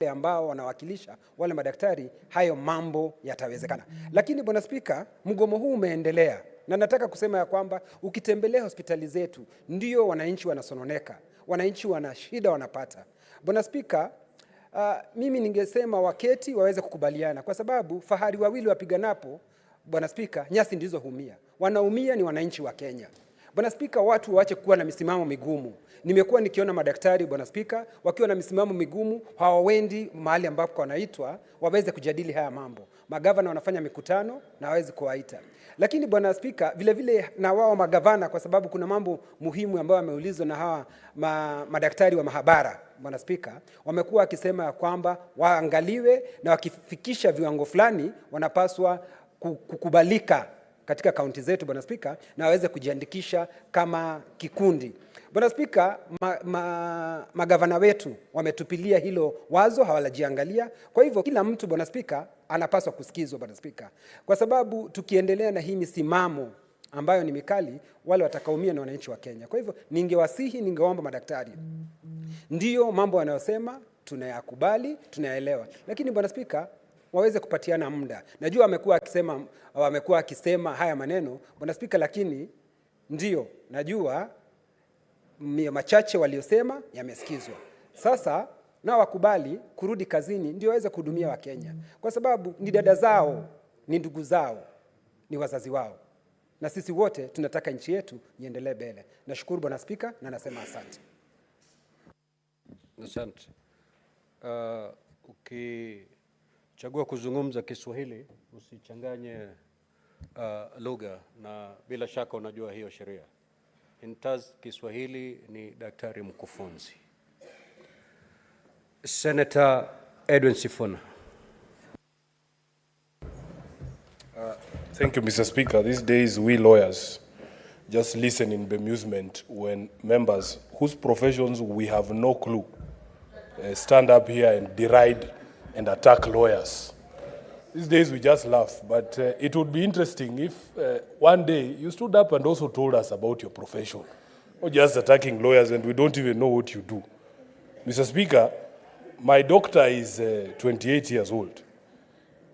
ambao wanawakilisha wale madaktari, hayo mambo yatawezekana. Lakini Bwana Spika, mgomo huu umeendelea, na nataka kusema ya kwamba ukitembelea hospitali zetu ndio wananchi wanasononeka, wananchi wana shida wanapata. Bwana Spika, mimi ningesema waketi waweze kukubaliana, kwa sababu fahari wawili wapiganapo, Bwana Spika, nyasi ndizo humia. Wanaumia ni wananchi wa Kenya. Bwana Spika, watu waache kuwa na misimamo migumu. Nimekuwa nikiona madaktari, Bwana Spika, wakiwa na misimamo migumu, hawaendi mahali ambapo wanaitwa waweze kujadili haya mambo. Magavana wanafanya mikutano na hawezi kuwaita. Lakini Bwana Spika, vile vile na wao magavana, kwa sababu kuna mambo muhimu ambayo wameulizwa na hawa madaktari wa mahabara, Bwana Spika, wamekuwa wakisema kwamba waangaliwe na wakifikisha viwango fulani wanapaswa kukubalika katika kaunti zetu, Bwana Spika, na waweze kujiandikisha kama kikundi. Bwana Spika, magavana wetu wametupilia hilo wazo, hawalajiangalia. Kwa hivyo kila mtu, Bwana Spika, anapaswa kusikizwa, Bwana Spika, kwa sababu tukiendelea na hii misimamo ambayo ni mikali, wale watakaumia na wananchi wa Kenya. Kwa hivyo ningeomba madaktari, ndio mambo wanayosema tunayakubali, tunayaelewa, lakini Bwana Spika, waweze kupatiana muda. Najua wamekuwa akisema haya maneno, Bwana Spika, lakini ndio najua machache waliosema yamesikizwa. Sasa na wakubali kurudi kazini ndio waweze kuhudumia wa Kenya, kwa sababu ni dada zao, ni ndugu zao, ni wazazi wao, na sisi wote tunataka nchi yetu iendelee mbele. Nashukuru Bwana Spika na nasema asante. Asante. Ukichagua kuzungumza Kiswahili usichanganye lugha, na bila shaka unajua hiyo sheria. Intaz Kiswahili ni daktari mkufunzi. Senator Edwin Sifuna. Thank you, Mr. Speaker. These days, we lawyers just listen in bemusement when members whose professions we have no clue stand up here and deride and attack lawyers. These days, we just laugh, but it would be interesting if one day you stood up and also told us about your profession, not just attacking lawyers and we don't even know what you do. Mr. Speaker, my doctor is 28 years old.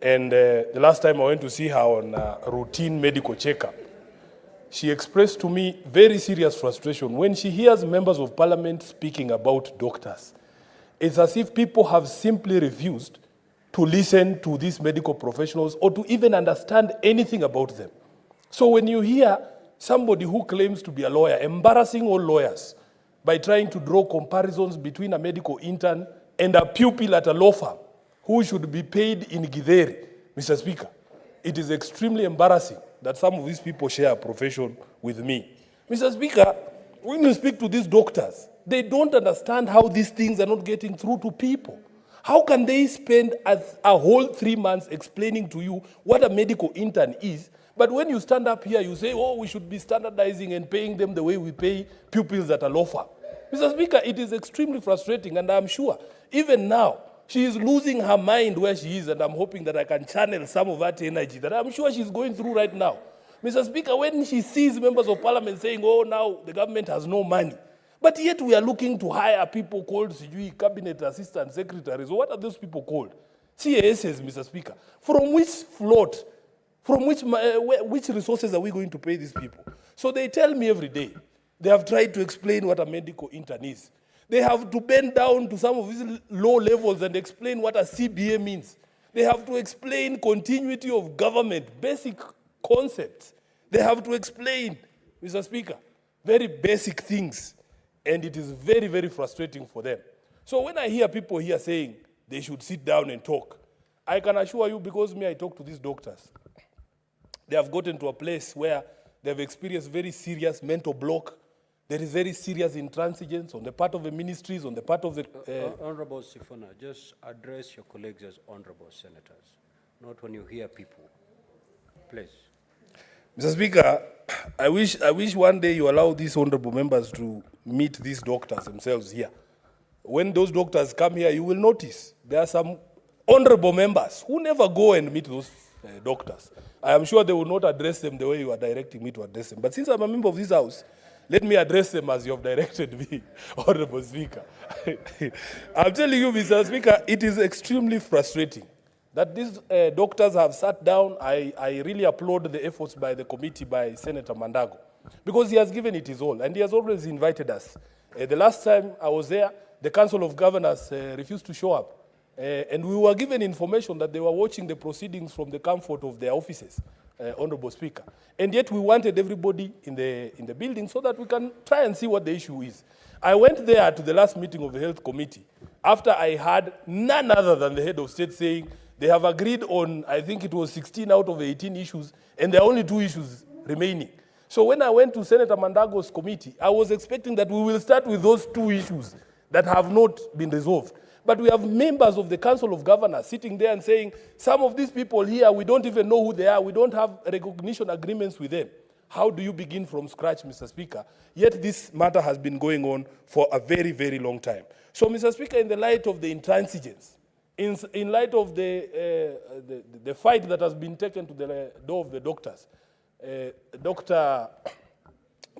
And the last time I went to see her on a routine medical checkup, she expressed to me very serious frustration when she hears members of parliament speaking about doctors. It's as if people have simply refused to listen to these medical professionals or to even understand anything about them. So when you hear somebody who claims to be a lawyer embarrassing all lawyers by trying to draw comparisons between a medical intern and a pupil at a law firm who should be paid in Githeri, Mr. Speaker, it is extremely embarrassing that some of these people share a profession with me. Mr. Speaker, when you speak to these doctors, they don't understand how these things are not getting through to people. How can they spend a whole 3 months explaining to you what a medical intern is, but when you stand up here, you say, oh, we should be standardizing and paying them the way we pay pupils at a law firm. Mr. Speaker, it is extremely frustrating, and I'm sure even now she is losing her mind where she is, and I'm hoping that I can channel some of that energy that I'm sure she's going through right now. Mr. Speaker, when she sees members of parliament saying, oh, now the government has no money, but yet we are looking to hire people called cabinet assistant secretaries. What are those people called? CASs, Mr. Speaker. From which float, from which resources are we going to pay these people? So they tell me every day, they have tried to explain what a medical intern is. They have to bend down to some of these low levels and explain what a CBA means. They have to explain continuity of government, basic concepts. They have to explain, Mr. Speaker, very basic things. And it is very, very frustrating for them. So when I hear people here saying they should sit down and talk, I can assure you, because I talk to these doctors, they have gotten to a place where they have experienced very serious mental block. There is very serious intransigence on the part of the ministries, on the part of the... Honorable Sifuna, just address your colleagues as honorable senators, not when you hear people. Please. Mr. Speaker, I wish one day you allow these honorable members to meet these doctors themselves here. When those doctors come here, you will notice there are some honorable members who never go and meet those doctors. I am sure they will not address them the way you are directing me to address them. But since I'm a member of this house, Let me address them as you have directed me, Honorable Speaker. I'm telling you, Mr. Speaker, it is extremely frustrating that these doctors have sat down. I really applaud the efforts by the committee, by Senator Mandago, because he has given it his all, and he has always invited us. The last time I was there, the Council of Governors refused to show up. And we were given information that they were watching the proceedings from the comfort of their offices, Honorable Speaker. And yet we wanted everybody in the building so that we can try and see what the issue is. I went there to the last meeting of the Health Committee after I heard none other than the head of state saying they have agreed on, I think it was 16 out of 18 issues, and there are only 2 issues remaining. So when I went to Senator Mandago's committee, I was expecting that we will start with those 2 issues that have not been resolved. But we have members of the Council of Governors sitting there and saying, some of these people here, we don't even know who they are. We don't have recognition agreements with them. How do you begin from scratch, Mr. Speaker? Yet this matter has been going on for a very, very long time. So, Mr. Speaker, in the light of the intransigence, in light of the fight that has been taken to the door of the doctors, Dr.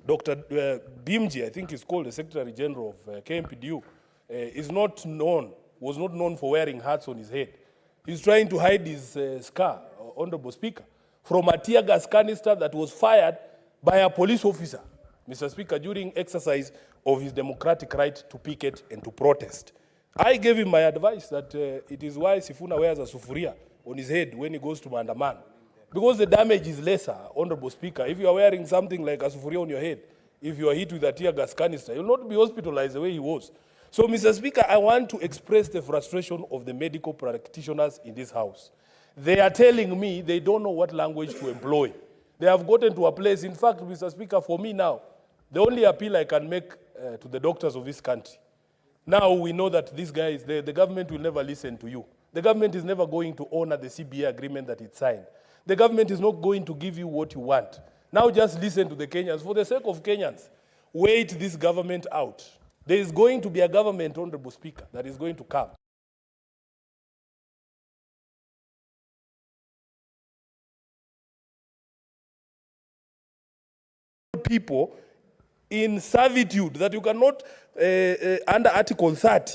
Bimji, I think he's called the Secretary General of KMPDU, was not known for wearing hats on his head. He's trying to hide his scar, Honorable Speaker, from a tear gas canister that was fired by a police officer, Mr. Speaker, during exercise of his democratic right to picket and to protest. I gave him my advice that it is why Sifuna wears a sufuria on his head when he goes to Mandaman, because the damage is lesser, Honorable Speaker. If you are wearing something like a sufuria on your head, if you are hit with a tear gas canister, you will not be hospitalized the way he was. So, Mr. Speaker, I want to express the frustration of the medical practitioners in this House. They are telling me they don't know what language to employ. They have gotten to a place, in fact, Mr. Speaker, for me now, the only appeal I can make to the doctors of this country, now we know that these guys, the government will never listen to you. The government is never going to honor the CBA agreement that it signed. The government is not going to give you what you want. Now just listen to the Kenyans. For the sake of Kenyans, wait this government out. There is going to be a government, Honorable Speaker, that is going to come. People in servitude that you cannot, under Article 30,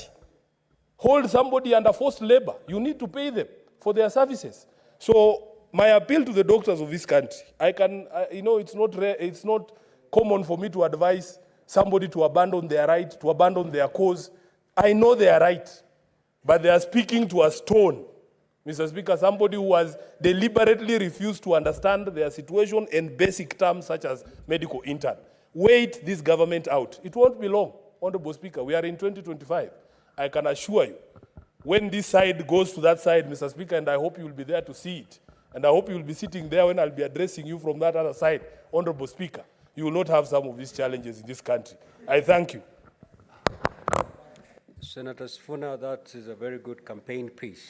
hold somebody under forced labor. You need to pay them for their services. So my appeal to the doctors of this country, it's not common for me to advise somebody to abandon their right, to abandon their cause. I know they are right, but they are speaking to a stone. Mr. Speaker, somebody who has deliberately refused to understand their situation in basic terms such as medical intern. Wait this government out. It won't be long, Honorable Speaker. We are in 2025. I can assure you, when this side goes to that side, Mr. Speaker, and I hope you will be there to see it, and I hope you will be sitting there when I'll be addressing you from that other side, Honorable Speaker, you will not have some of these challenges in this country. I thank you. Senator Sifuna, that is a very good campaign piece.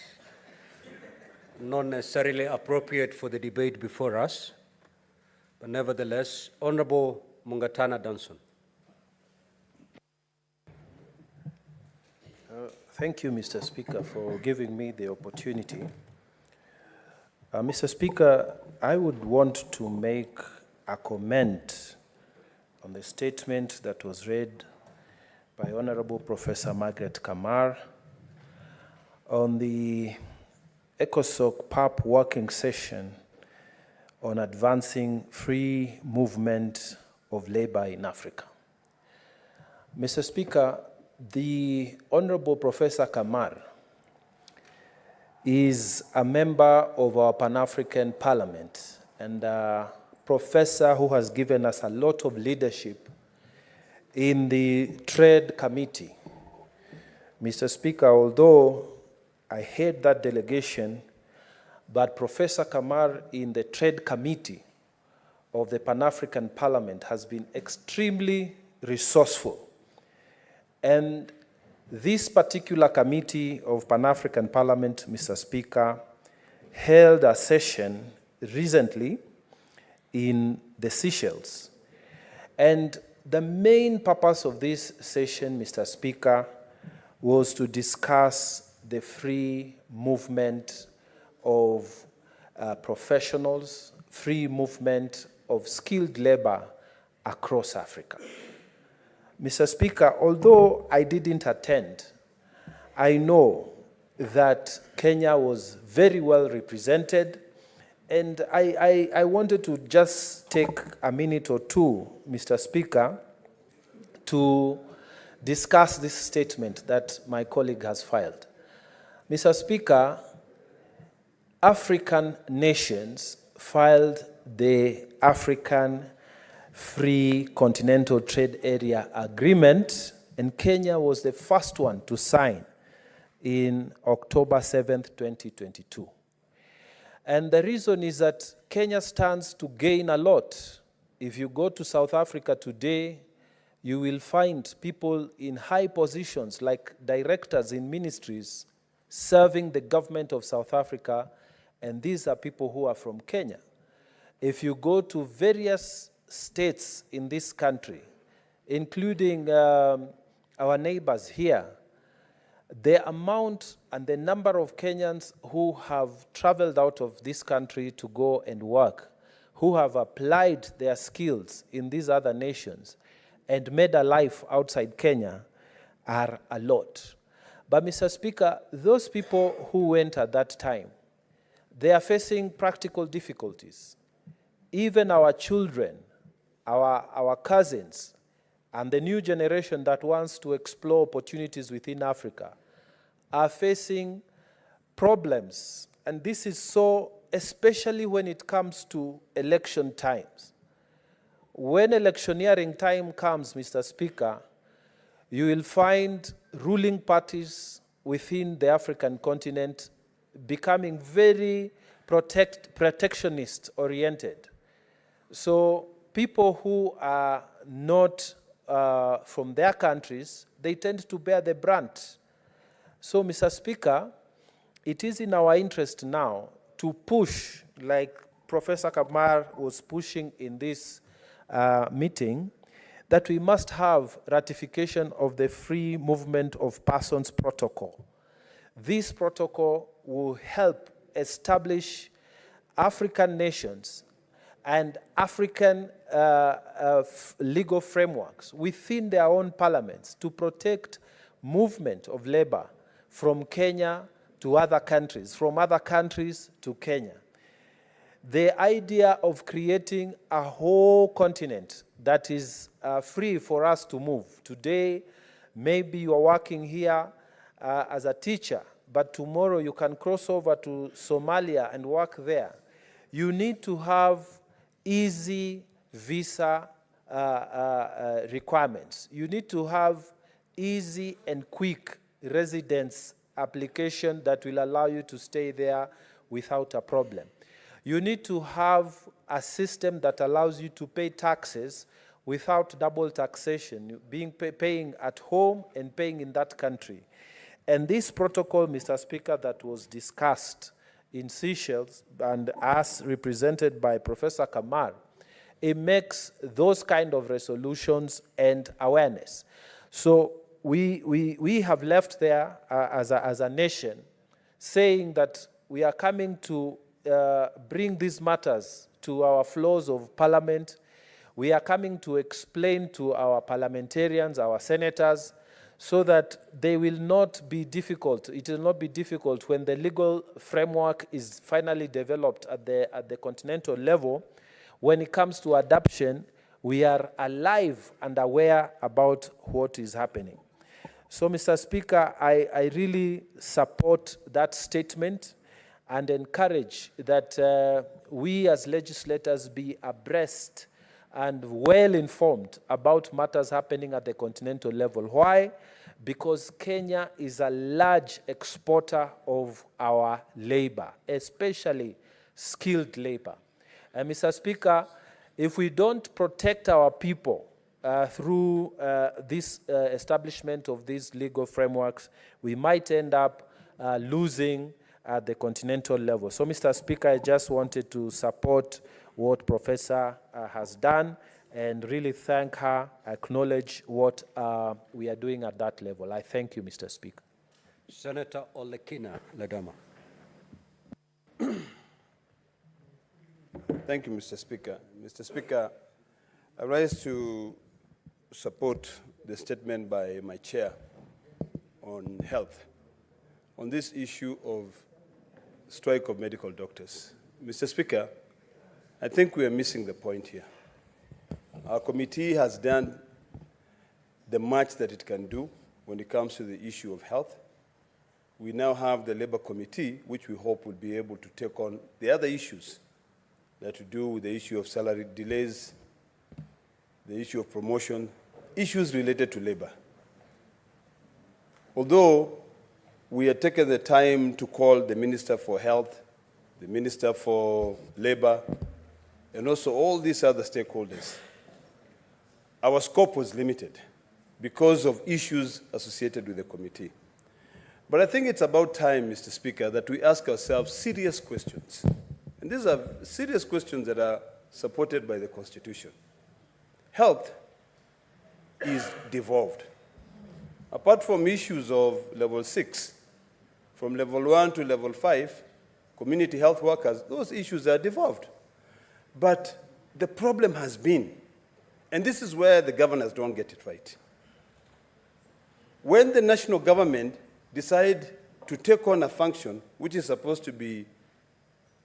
Not necessarily appropriate for the debate before us, but nevertheless, Honorable Mungatana Danson. Thank you, Mr. Speaker, for giving me the opportunity. Mr. Speaker, I would want to make a comment on the statement that was read by Honorable Professor Margaret Kamar on the ECOSOC PAP working session on advancing free movement of labor in Africa. Mr. Speaker, the Honorable Professor Kamar is a member of our Pan-African Parliament and a professor who has given us a lot of leadership in the Trade Committee. Mr. Speaker, although I head that delegation, but Professor Kamar in the Trade Committee of the Pan-African Parliament has been extremely resourceful. And this particular committee of Pan-African Parliament, Mr. Speaker, held a session recently in the Seychelles. And the main purpose of this session, Mr. Speaker, was to discuss the free movement of professionals, free movement of skilled labor across Africa. Mr. Speaker, although I didn't attend, I know that Kenya was very well represented, and I wanted to just take a minute or two, Mr. Speaker, to discuss this statement that my colleague has filed. Mr. Speaker, African nations filed the African Free Continental Trade Area Agreement, and Kenya was the first one to sign in October 7th, 2022. And the reason is that Kenya stands to gain a lot. If you go to South Africa today, you will find people in high positions like directors in ministries serving the government of South Africa, and these are people who are from Kenya. If you go to various states in this country, including our neighbors here, the amount and the number of Kenyans who have traveled out of this country to go and work, who have applied their skills in these other nations and made a life outside Kenya are a lot. But Mr. Speaker, those people who went at that time, they are facing practical difficulties. Even our children, our cousins, and the new generation that wants to explore opportunities within Africa are facing problems. And this is so, especially when it comes to election times. When electioneering time comes, Mr. Speaker, you will find ruling parties within the African continent becoming very protectionist-oriented. So people who are not from their countries, they tend to bear the brunt. So, Mr. Speaker, it is in our interest now to push, like Professor Kamar was pushing in this meeting, that we must have ratification of the Free Movement of Persons Protocol. This protocol will help establish African nations and African legal frameworks within their own parliaments to protect movement of labor from Kenya to other countries, from other countries to Kenya. The idea of creating a whole continent that is free for us to move. Today, maybe you are working here as a teacher, but tomorrow you can cross over to Somalia and work there. You need to have easy visa requirements. You need to have easy and quick residence application that will allow you to stay there without a problem. You need to have a system that allows you to pay taxes without double taxation, paying at home and paying in that country. And this protocol, Mr. Speaker, that was discussed in Seychelles and as represented by Professor Kamar, it makes those kind of resolutions and awareness. So we have left there as a nation saying that we are coming to bring these matters to our floors of parliament. We are coming to explain to our parliamentarians, our senators, so that they will not be difficult. It will not be difficult when the legal framework is finally developed at the continental level. When it comes to adoption, we are alive and aware about what is happening. So, Mr. Speaker, I really support that statement and encourage that we as legislators be abreast and well informed about matters happening at the continental level. Why? Because Kenya is a large exporter of our labor, especially skilled labor. And Mr. Speaker, if we don't protect our people through this establishment of these legal frameworks, we might end up losing at the continental level. So, Mr. Speaker, I just wanted to support what Professor has done and really thank her, acknowledge what we are doing at that level. I thank you, Mr. Speaker. Senator Olekina Ledama. Thank you, Mr. Speaker. Mr. Speaker, I rise to support the statement by my chair on health, on this issue of strike of medical doctors. Mr. Speaker, I think we are missing the point here. Our committee has done the much that it can do when it comes to the issue of health. We now have the Labour Committee, which we hope will be able to take on the other issues that to do with the issue of salary delays, the issue of promotion, issues related to labor. Although we have taken the time to call the Minister for Health, the Minister for Labor, and also all these other stakeholders, our scope was limited because of issues associated with the committee. But I think it's about time, Mr. Speaker, that we ask ourselves serious questions. And these are serious questions that are supported by the Constitution. Health is devolved. Apart from issues of level 6, from level 1 to level 5, community health workers, those issues are devolved. But the problem has been, and this is where the governors don't get it right. When the national government decide to take on a function which is supposed to be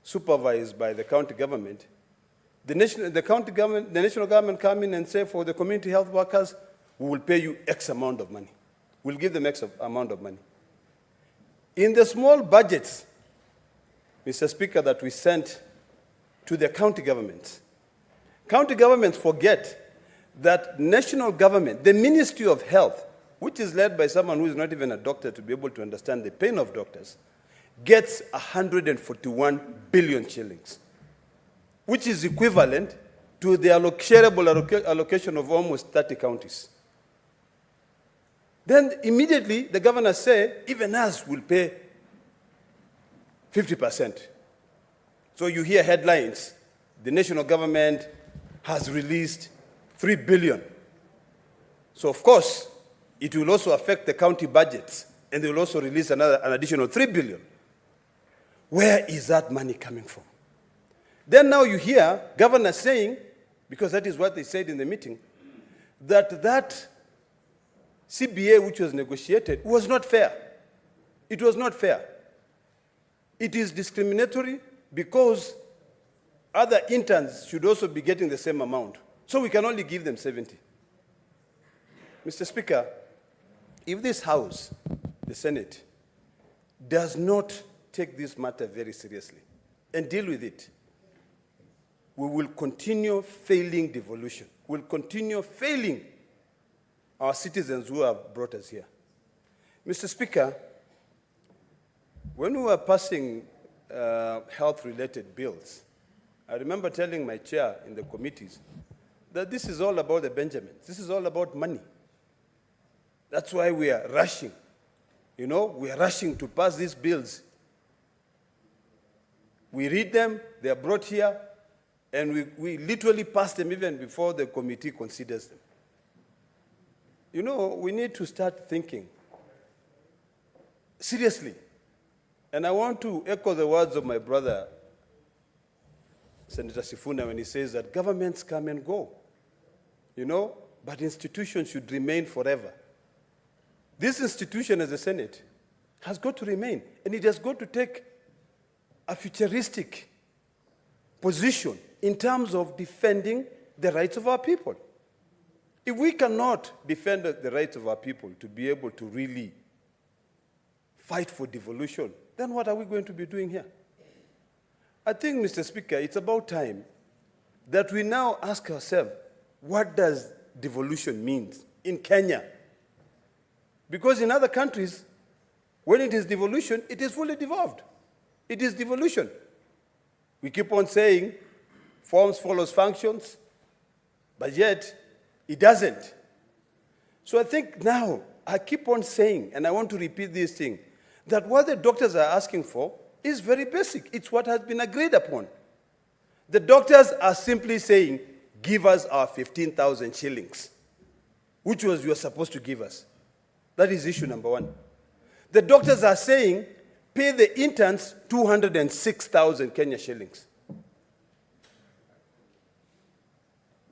supervised by the county government, the national government come in and say, for the community health workers, we will pay you X amount of money. We'll give them X amount of money. In the small budgets, Mr. Speaker, that we sent to the county governments forget that national government, the Ministry of Health, which is led by someone who is not even a doctor to be able to understand the pain of doctors, gets 141 billion shillings, which is equivalent to the shareable allocation of almost 30 counties. Then immediately the governors say, even us will pay 50%. So you hear headlines, the national government has released 3 billion. So of course, it will also affect the county budgets, and they will also release an additional 3 billion. Where is that money coming from? Then now you hear governors saying, because that is what they said in the meeting, that CBA which was negotiated was not fair. It was not fair. It is discriminatory because other interns should also be getting the same amount. So we can only give them 70. Mr. Speaker, if this House, the Senate, does not take this matter very seriously and deal with it, we will continue failing devolution. We'll continue failing our citizens who have brought us here. Mr. Speaker, when we were passing health-related bills, I remember telling my chair in the committees that this is all about the Benjamins. This is all about money. That's why we are rushing. We are rushing to pass these bills. We read them, they are brought here, and we literally pass them even before the committee considers them. We need to start thinking seriously. And I want to echo the words of my brother, Senator Sifuna, when he says that governments come and go, but institutions should remain forever. This institution as the Senate has got to remain, and it has got to take a futuristic position in terms of defending the rights of our people. If we cannot defend the rights of our people to be able to really fight for devolution, then what are we going to be doing here? I think, Mr. Speaker, it's about time that we now ask ourselves, what does devolution mean in Kenya? Because in other countries, when it is devolution, it is fully devolved. It is devolution. We keep on saying forms follows functions, but yet it doesn't. So I think now, I keep on saying, and I want to repeat this thing, that what the doctors are asking for is very basic. It's what has been agreed upon. The doctors are simply saying, give us our 15,000 shillings, which was you were supposed to give us. That is issue number one. The doctors are saying, pay the interns 206,000 Kenya shillings.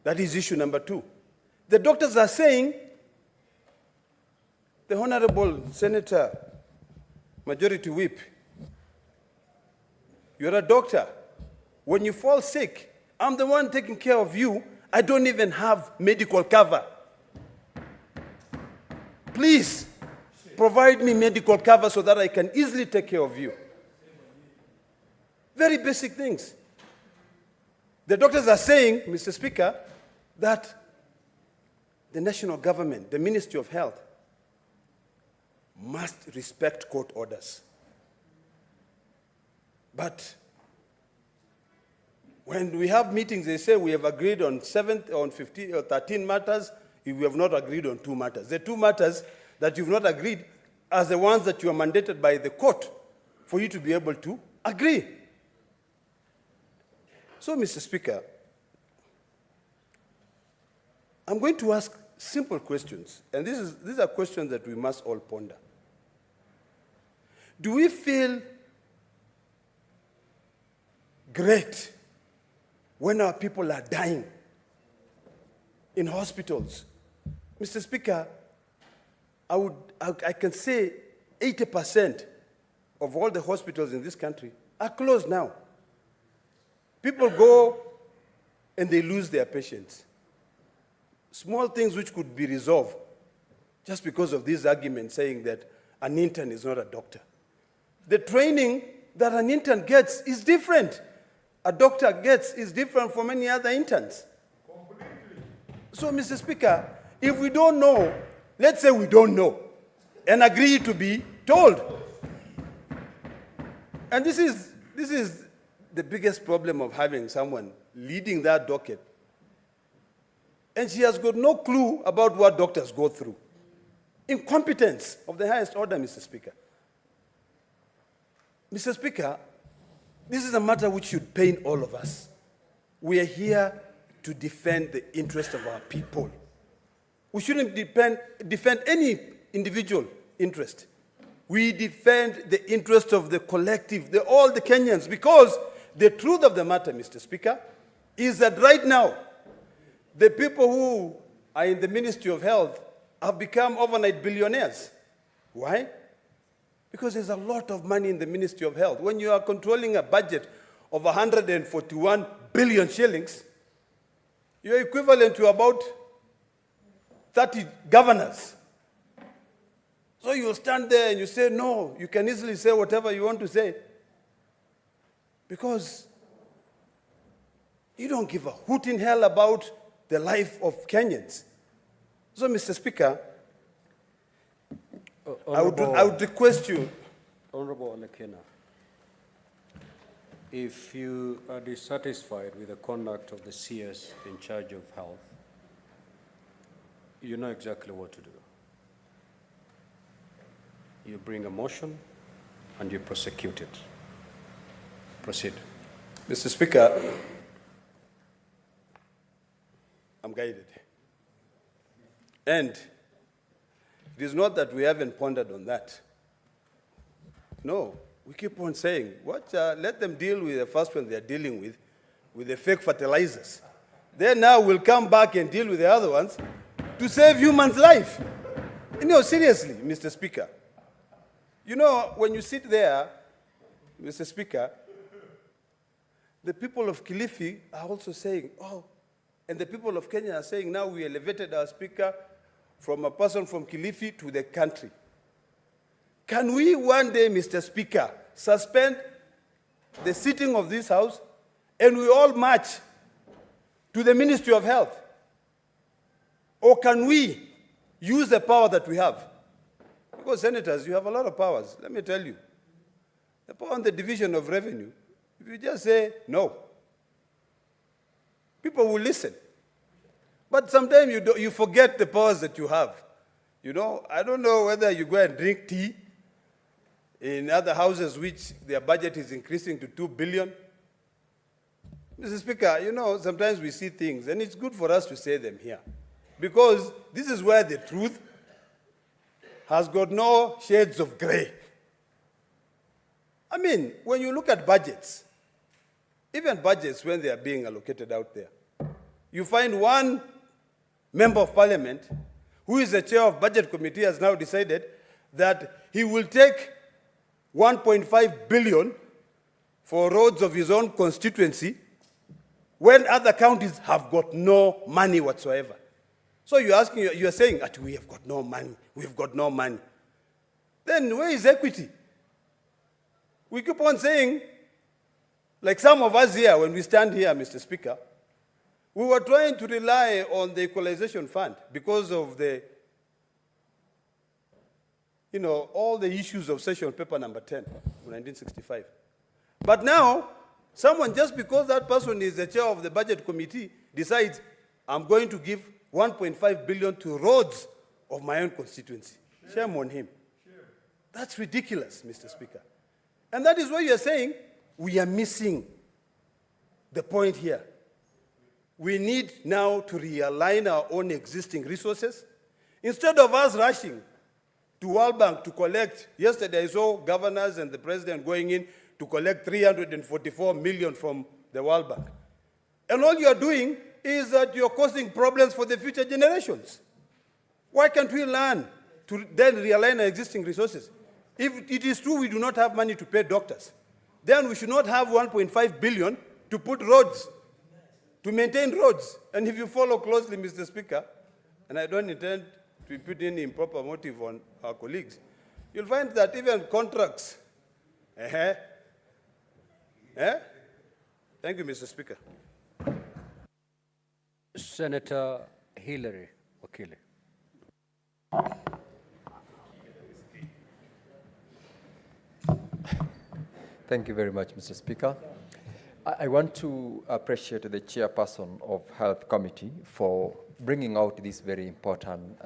That is issue number 2. The doctors are saying, the Honorable Senator, Majority Whip, you're a doctor. When you fall sick, I'm the one taking care of you. I don't even have medical cover. Please provide me medical cover so that I can easily take care of you. Very basic things. The doctors are saying, Mr. Speaker, that the national government, the Ministry of Health, must respect court orders. But when we have meetings, they say we have agreed on 15 or 13 matters, if we have not agreed on 2 matters. The 2 matters that you've not agreed are the ones that you are mandated by the court for you to be able to agree. So, Mr. Speaker, I'm going to ask simple questions, and these are questions that we must all ponder. Do we feel great when our people are dying in hospitals? Mr. Speaker, I can say 80% of all the hospitals in this country are closed now. People go and they lose their patients. Small things which could be resolved just because of this argument saying that an intern is not a doctor. The training that an intern gets is different. A doctor gets is different from any other interns. Completely. So, Mr. Speaker, if we don't know, let's say we don't know, and agree to be told. And this is the biggest problem of having someone leading that docket. And she has got no clue about what doctors go through. Incompetence of the highest order, Mr. Speaker. Mr. Speaker, this is a matter which should pain all of us. We are here to defend the interest of our people. We shouldn't defend any individual interest. We defend the interest of the collective, all the Kenyans, because the truth of the matter, Mr. Speaker, is that right now, the people who are in the Ministry of Health have become overnight billionaires. Why? Because there's a lot of money in the Ministry of Health. When you are controlling a budget of 141 billion shillings, you're equivalent to about 30 governors. So you'll stand there and you say, no, you can easily say whatever you want to say. Because you don't give a hoot in hell about the life of Kenyans. So, Mr. Speaker, I would request you. Honorable Olekena, if you are dissatisfied with the conduct of the CS in charge of health, you know exactly what to do. You bring a motion and you prosecute it. Proceed. Mr. Speaker, I'm guided. And it is not that we haven't pondered on that. No, we keep on saying, let them deal with the first one they're dealing with the fake fertilizers. Then now we'll come back and deal with the other ones to save humans' life. You know, seriously, Mr. Speaker. You know, when you sit there, Mr. Speaker, the people of Kilifi are also saying, oh, and the people of Kenya are saying, now we elevated our speaker from a person from Kilifi to the country. Can we one day, Mr. Speaker, suspend the sitting of this House and we all march to the Ministry of Health? Or can we use the power that we have? Because senators, you have a lot of powers, let me tell you. The power on the division of revenue, if you just say no, people will listen. But sometimes you forget the powers that you have. You know, I don't know whether you go and drink tea in other houses which their budget is increasing to 2 billion. Mr. Speaker, you know, sometimes we see things, and it's good for us to say them here. Because this is where the truth has got no shades of gray. I mean, when you look at budgets, even budgets when they are being allocated out there, you find one member of parliament who is the chair of budget committee has now decided that he will take 1.5 billion for roads of his own constituency when other counties have got no money whatsoever. So you're saying that we have got no money, we've got no money. Then where is equity? We keep on saying, like some of us here, when we stand here, Mr. Speaker, we were trying to rely on the equalization fund because of the, all the issues of session paper number 10 of 1965. But now, someone, just because that person is the chair of the budget committee, decides, I'm going to give 1.5 billion to roads of my own constituency. Shame on him. That's ridiculous, Mr. Speaker. And that is why you're saying we are missing the point here. We need now to realign our own existing resources. Instead of us rushing to World Bank to collect, yesterday I saw governors and the president going in to collect 344 million from the World Bank. And all you're doing is that you're causing problems for the future generations. Why can't we learn to then realign our existing resources? If it is true we do not have money to pay doctors, then we should not have 1.5 billion to put roads, to maintain roads. And if you follow closely, Mr. Speaker, and I don't intend to put any improper motive on our colleagues, you'll find that even contracts, Thank you, Mr. Speaker. Senator Hillary Wakili. Thank you very much, Mr. Speaker. I want to appreciate the chairperson of Health Committee for bringing out this very important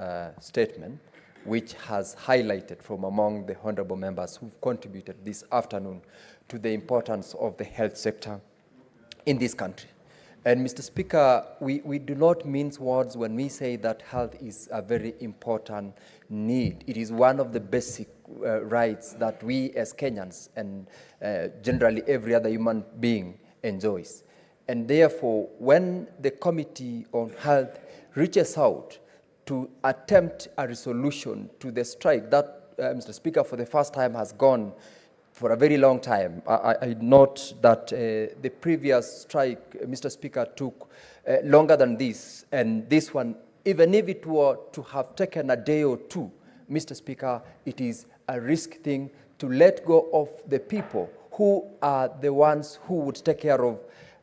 statement, which has highlighted from among the honorable members who've contributed this afternoon to the importance of the health sector in this country. And Mr. Speaker, we do not mince words when we say that health is a very important need. It is one of the basic rights that we as Kenyans and generally every other human being enjoys. And therefore, when the Committee on Health reaches out to attempt a resolution to the strike that, Mr. Speaker, for the first time has gone for a very long time. I note that the previous strike, Mr. Speaker, took longer than this, and this one, even if it were to have taken a day or two, Mr. Speaker, it is a risk thing to let go of the people who are the ones who would take care of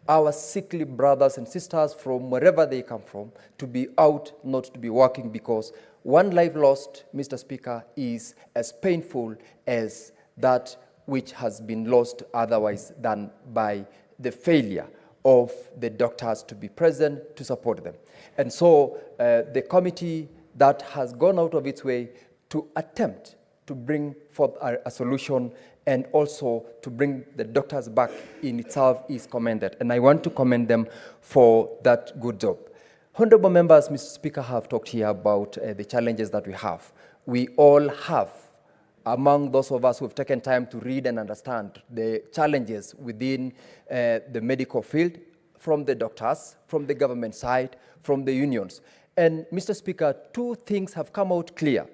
our sickly brothers and sisters from wherever they come from, to be out, not to be working, because one life lost, Mr. Speaker, is as painful as that which has been lost otherwise than by the failure of the doctors to be present to support them. And so the committee that has gone out of its way to attempt to bring forth a solution and also to bring the doctors back in itself is commended. And I want to commend them for that good job. Honorable members, Mr. Speaker, have talked here about the challenges that we have. We all have, among those of us who have taken time to read and understand the challenges within the medical field, from the doctors, from the government side, from the unions. And Mr. Speaker, two things have come out clear.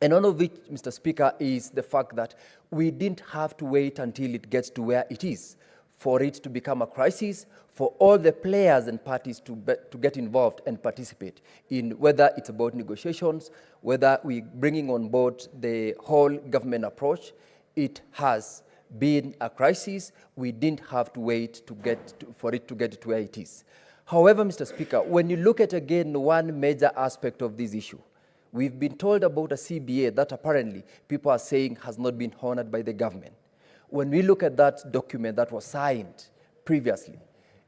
And one of which, Mr. Speaker, is the fact that we didn't have to wait until it gets to where it is for it to become a crisis, for all the players and parties to get involved and participate in whether it's about negotiations, whether we're bringing on board the whole government approach. It has been a crisis. We didn't have to wait for it to get to where it is. However, Mr. Speaker, when you look at again one major aspect of this issue, we've been told about a CBA that apparently people are saying has not been honored by the government. When we look at that document that was signed previously,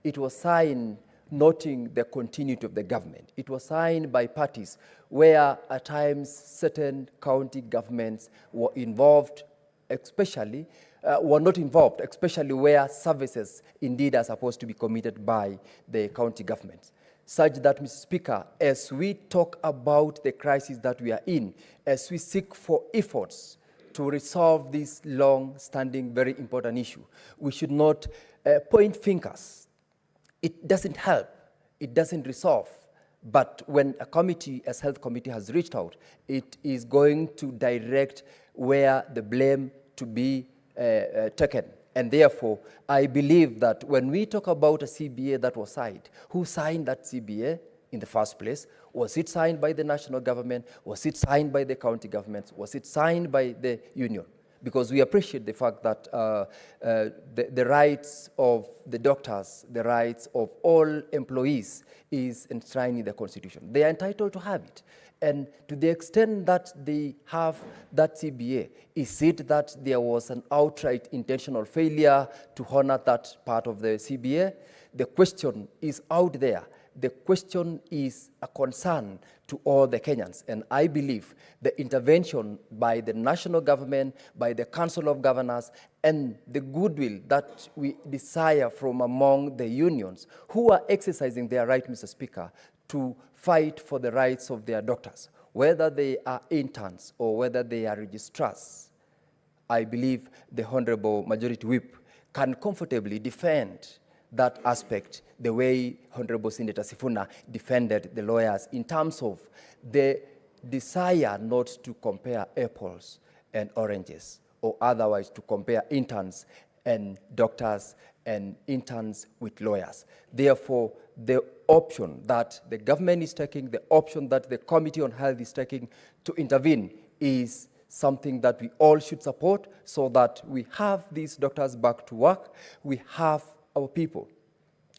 it was signed noting the continuity of the government. It was signed by parties where at times certain county governments were involved, were not involved, especially where services indeed are supposed to be committed by the county governments. Such that, Mr. Speaker, as we talk about the crisis that we are in, as we seek for efforts to resolve this long-standing, very important issue, we should not point fingers. It doesn't help it doesn't resolve. But when a committee, as health committee, has reached out, it is going to direct where the blame to be taken. And therefore, I believe that when we talk about a CBA that was signed, who signed that CBA in the first place? Was it signed by the national government? Was it signed by the county governments? Was it signed by the union? Because we appreciate the fact that the rights of the doctors, the rights of all employees is enshrined in the Constitution. They are entitled to have it. And to the extent that they have that CBA, is it that there was an outright intentional failure to honor that part of the CBA? The question is out there. The question is a concern to all the Kenyans. And I believe the intervention by the national government, by the Council of Governors, and the goodwill that we desire from among the unions who are exercising their right, Mr. Speaker, to fight for the rights of their doctors, whether they are interns or whether they are registrars. I believe the Honorable Majority Whip can comfortably defend that aspect the way Honorable Senator Sifuna defended the lawyers in terms of the desire not to compare apples and oranges, or otherwise to compare interns and doctors and interns with lawyers. Therefore, the option that the government is taking, the option that the Committee on Health is taking to intervene is something that we all should support so that we have these doctors back to work, we have our people.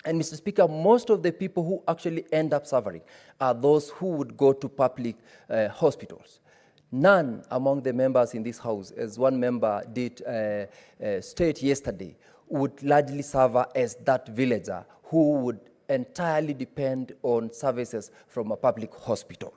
And Mr. Speaker, most of the people who actually end up suffering are those who would go to public hospitals. None among the members in this House, as one member did state yesterday, would largely suffer as that villager who would entirely depend on services from a public hospital.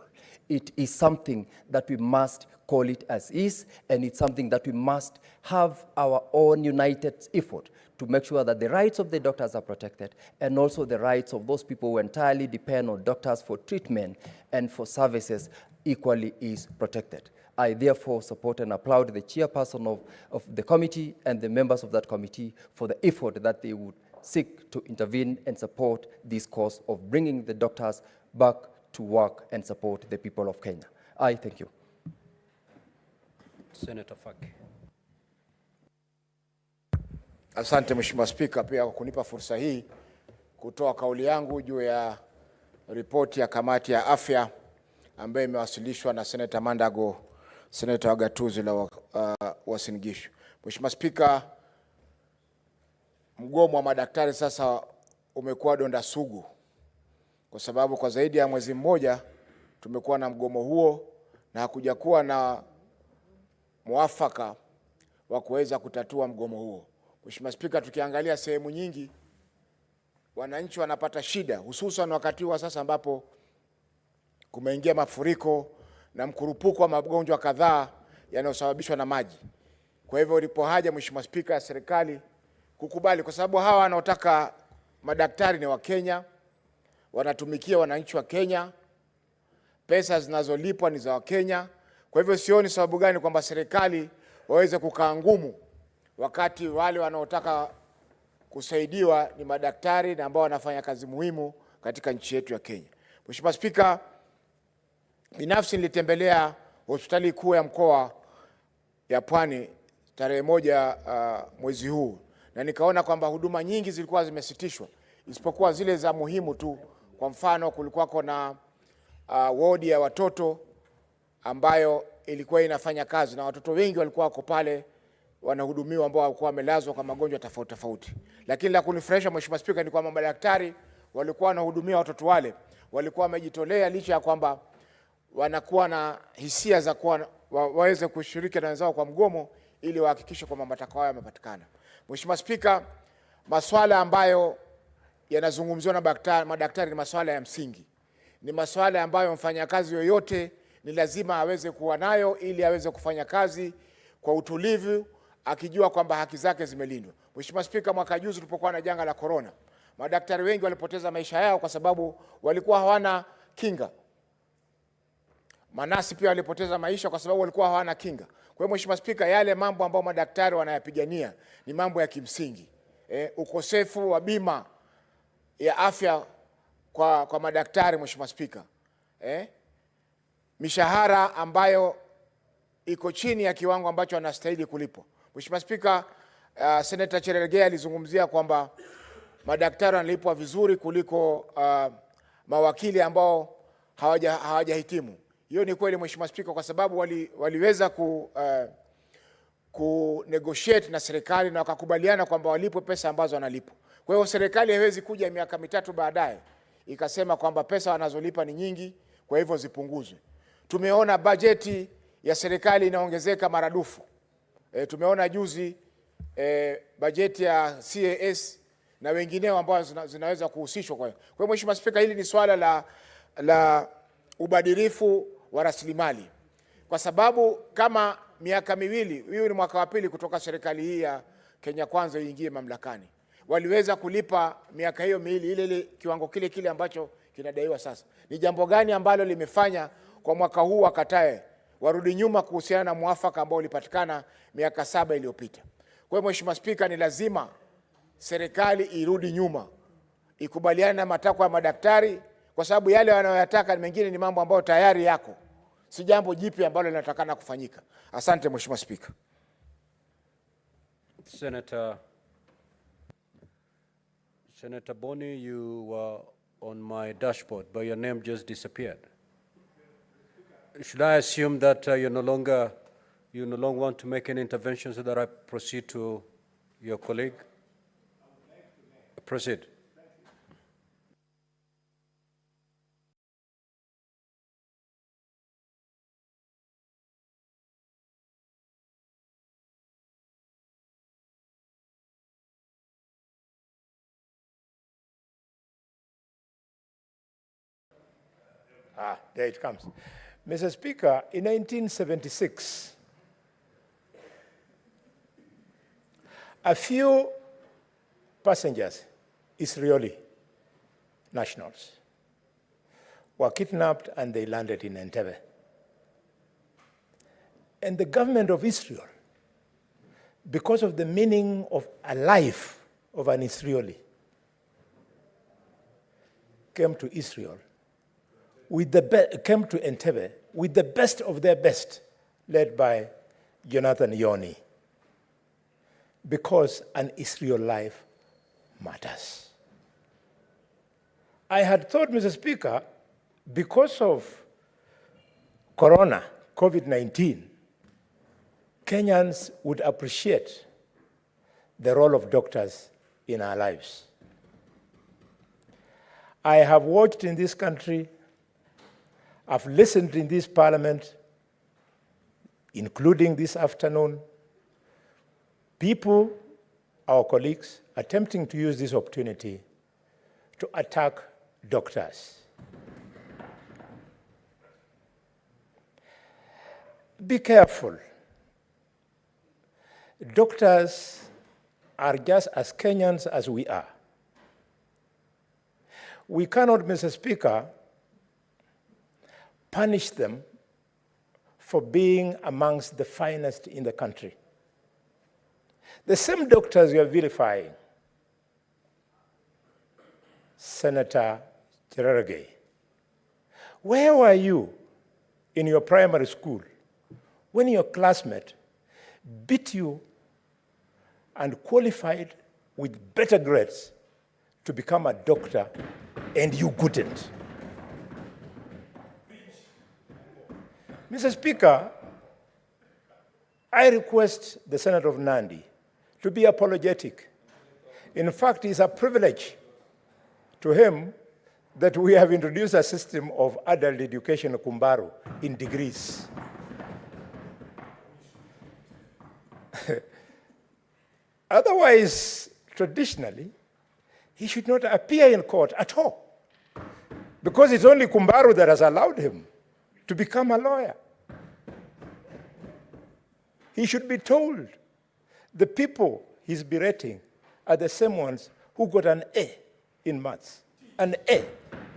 It is something that we must call it as is, and it's something that we must have our own united effort to make sure that the rights of the doctors are protected, and also the rights of those people who entirely depend on doctors for treatment and for services equally is protected. I therefore support and applaud the chairperson of the committee and the members of that committee for the effort that they would seek to intervene and support this cause of bringing the doctors back to work and support the people of Kenya. I thank you. Senator Faki. Asante Mheshimiwa Spika pia kwa kunipa fursa hii kutoa kauli yangu juu ya ripoti ya kamati ya afya ambayo imewasilishwa na Senator Mandago, Senator wa Gatuzi la Uasin Gishu. Mheshimiwa Spika, mgomo wa madaktari sasa umekuwa donda sugu, kwa sababu kwa zaidi ya mwezi mmoja tumekuwa na mgomo huo na hakuja kuwa na muafaka wa kuweza kutatua mgomo huo. Mheshimiwa Spika, tukiangalia sehemu nyingi wananchi wanapata shida, hususan wakati wa sasa ambapo kumeingia mafuriko na mkurupuko wa magonjwa kadhaa yanayosababishwa na maji. Kwa hivyo ilipo haja Mheshimiwa Spika ya serikali kukubali, kwa sababu hawa wanaotaka madaktari ni wa Kenya, wanatumikia wananchi wa Kenya, pesa zinazolipwa ni za Wakenya. Kwa hivyo sioni sababu gani kwamba serikali waweze kukaa ngumu wakati wale wanaotaka kusaidiwa ni madaktari na ambao wanafanya kazi muhimu katika nchi yetu ya Kenya. Mheshimiwa Spika, binafsi nilitembelea hospitali kuu ya mkoa ya Pwani tarehe 1 mwezi huu, na nikaona kwamba huduma nyingi zilikuwa zimesitishwa isipokuwa zile za muhimu tu. Kwa mfano, kulikuwa kuna wodi ya watoto ambayo ilikuwa inafanya kazi na watoto wengi walikuwa wako pale wanahudumiwa ambao walikuwa wamelazwa kwa magonjwa tofauti tofauti. Lakini la kunifurahisha Mheshimiwa Spika ni kwamba madaktari walikuwa wanahudumia watoto wale, walikuwa wamejitolea licha ya kwamba wanakuwa na hisia za kuwa waweze kushiriki na wenzao kwa mgomo ili wahakikishe kwamba matakwa yao yamepatikana. Mheshimiwa Spika, masuala ambayo yanazungumziwa na madaktari ni masuala ya msingi. Ni masuala ambayo mfanyakazi yoyote ni lazima aweze kuwa nayo ili aweze kufanya kazi kwa utulivu akijua kwamba haki zake zimelindwa. Mheshimiwa Spika, mwaka juzi tulipokuwa na janga la corona, madaktari wengi walipoteza maisha yao kwa sababu walikuwa hawana kinga. Manasi pia walipoteza maisha kwa sababu walikuwa hawana kinga. Kwa hiyo Mheshimiwa Spika, yale mambo ambayo madaktari wanayapigania ni mambo ya kimsingi. Ukosefu wa bima ya afya kwa madaktari, Mheshimiwa Spika, mishahara ambayo iko chini ya kiwango ambacho anastahili kulipwa. Mheshimiwa Spika, Senator Cherargei alizungumzia kwamba madaktari wanalipwa vizuri kuliko mawakili ambao hawajahitimu. Hiyo ni kweli Mheshimiwa Spika, kwa sababu waliweza ku negotiate na serikali na wakakubaliana kwamba walipwe pesa ambazo wanalipwa. Kwa hiyo serikali haiwezi kuja miaka mitatu baadaye ikasema kwamba pesa wanazolipa ni nyingi, kwa hivyo zipunguzwe. Tumeona bajeti ya serikali inaongezeka maradufu. Tumeona juzi bajeti ya CAS na wengineo ambao zinaweza kuhusishwa. Kwa hiyo Mheshimiwa Spika, hili ni swala la ubadilifu wa rasilimali, kwa sababu kama miaka miwili, hiyo ni mwaka wa pili kutoka serikali hii ya Kenya Kwanza iingie mamlakani, waliweza kulipa miaka hiyo miwili ile kiwango kile ambacho kinadaiwa sasa. Ni jambo gani ambalo limefanya kwa mwaka huu wakatae warudi nyuma kuhusiana na muafaka ambao ulipatikana miaka 7 iliyopita? Kwa hiyo Mheshimiwa Spika, ni lazima serikali irudi nyuma, ikubaliane na matakwa ya madaktari, kwa sababu yale wanayoyataka mengine ni mambo ambayo tayari yako, si jambo jipya ambalo linatakana kufanyika. Asante Mheshimiwa Spika. Senator Boni, you were on my dashboard, but your name just disappeared. Should I assume that you no longer want to make any intervention so that I proceed to your colleague? Proceed. There it comes. Mr. Speaker, in 1976, a few passengers, Israeli nationals, were kidnapped and they landed in Entebbe. And the government of Israel, because of the meaning of a life of an Israeli, came to Israel came to Entebbe with the best of their best, led by Jonathan Yoni, because an Israel life matters. I had thought, Mr. Speaker, because of Corona, COVID-19, Kenyans would appreciate the role of doctors in our lives. I have watched in this country, I've listened in this parliament, including this afternoon, people, our colleagues, attempting to use this opportunity to attack doctors. Be careful. Doctors are just as Kenyans as we are. We cannot, Mr. Speaker, punish them for being amongst the finest in the country. The same doctors you are vilifying, Senator Cherargei, where were you in your primary school when your classmate beat you and qualified with better grades to become a doctor and you couldn't? Mr. Speaker, I request the Senator of Nandi to be apologetic. In fact, it's a privilege to him that we have introduced a system of adult education, Kumbaru, in degrees. Otherwise, traditionally, he should not appear in court at all, because it's only Kumbaru that has allowed him to become a lawyer. He should be told the people he's berating are the same ones who got an A in maths, an A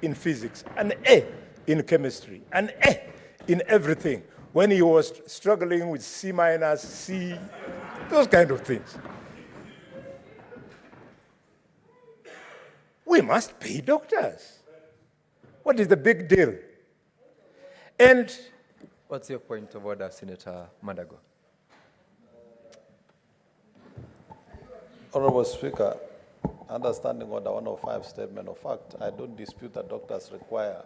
in physics, an A in chemistry, an A in everything, when he was struggling with C minus, C, those kind of things. We must pay doctors. What is the big deal? And What's your point of order, Senator Mandago? Honorable Speaker, understanding Order 105 statement of fact, I don't dispute that doctors require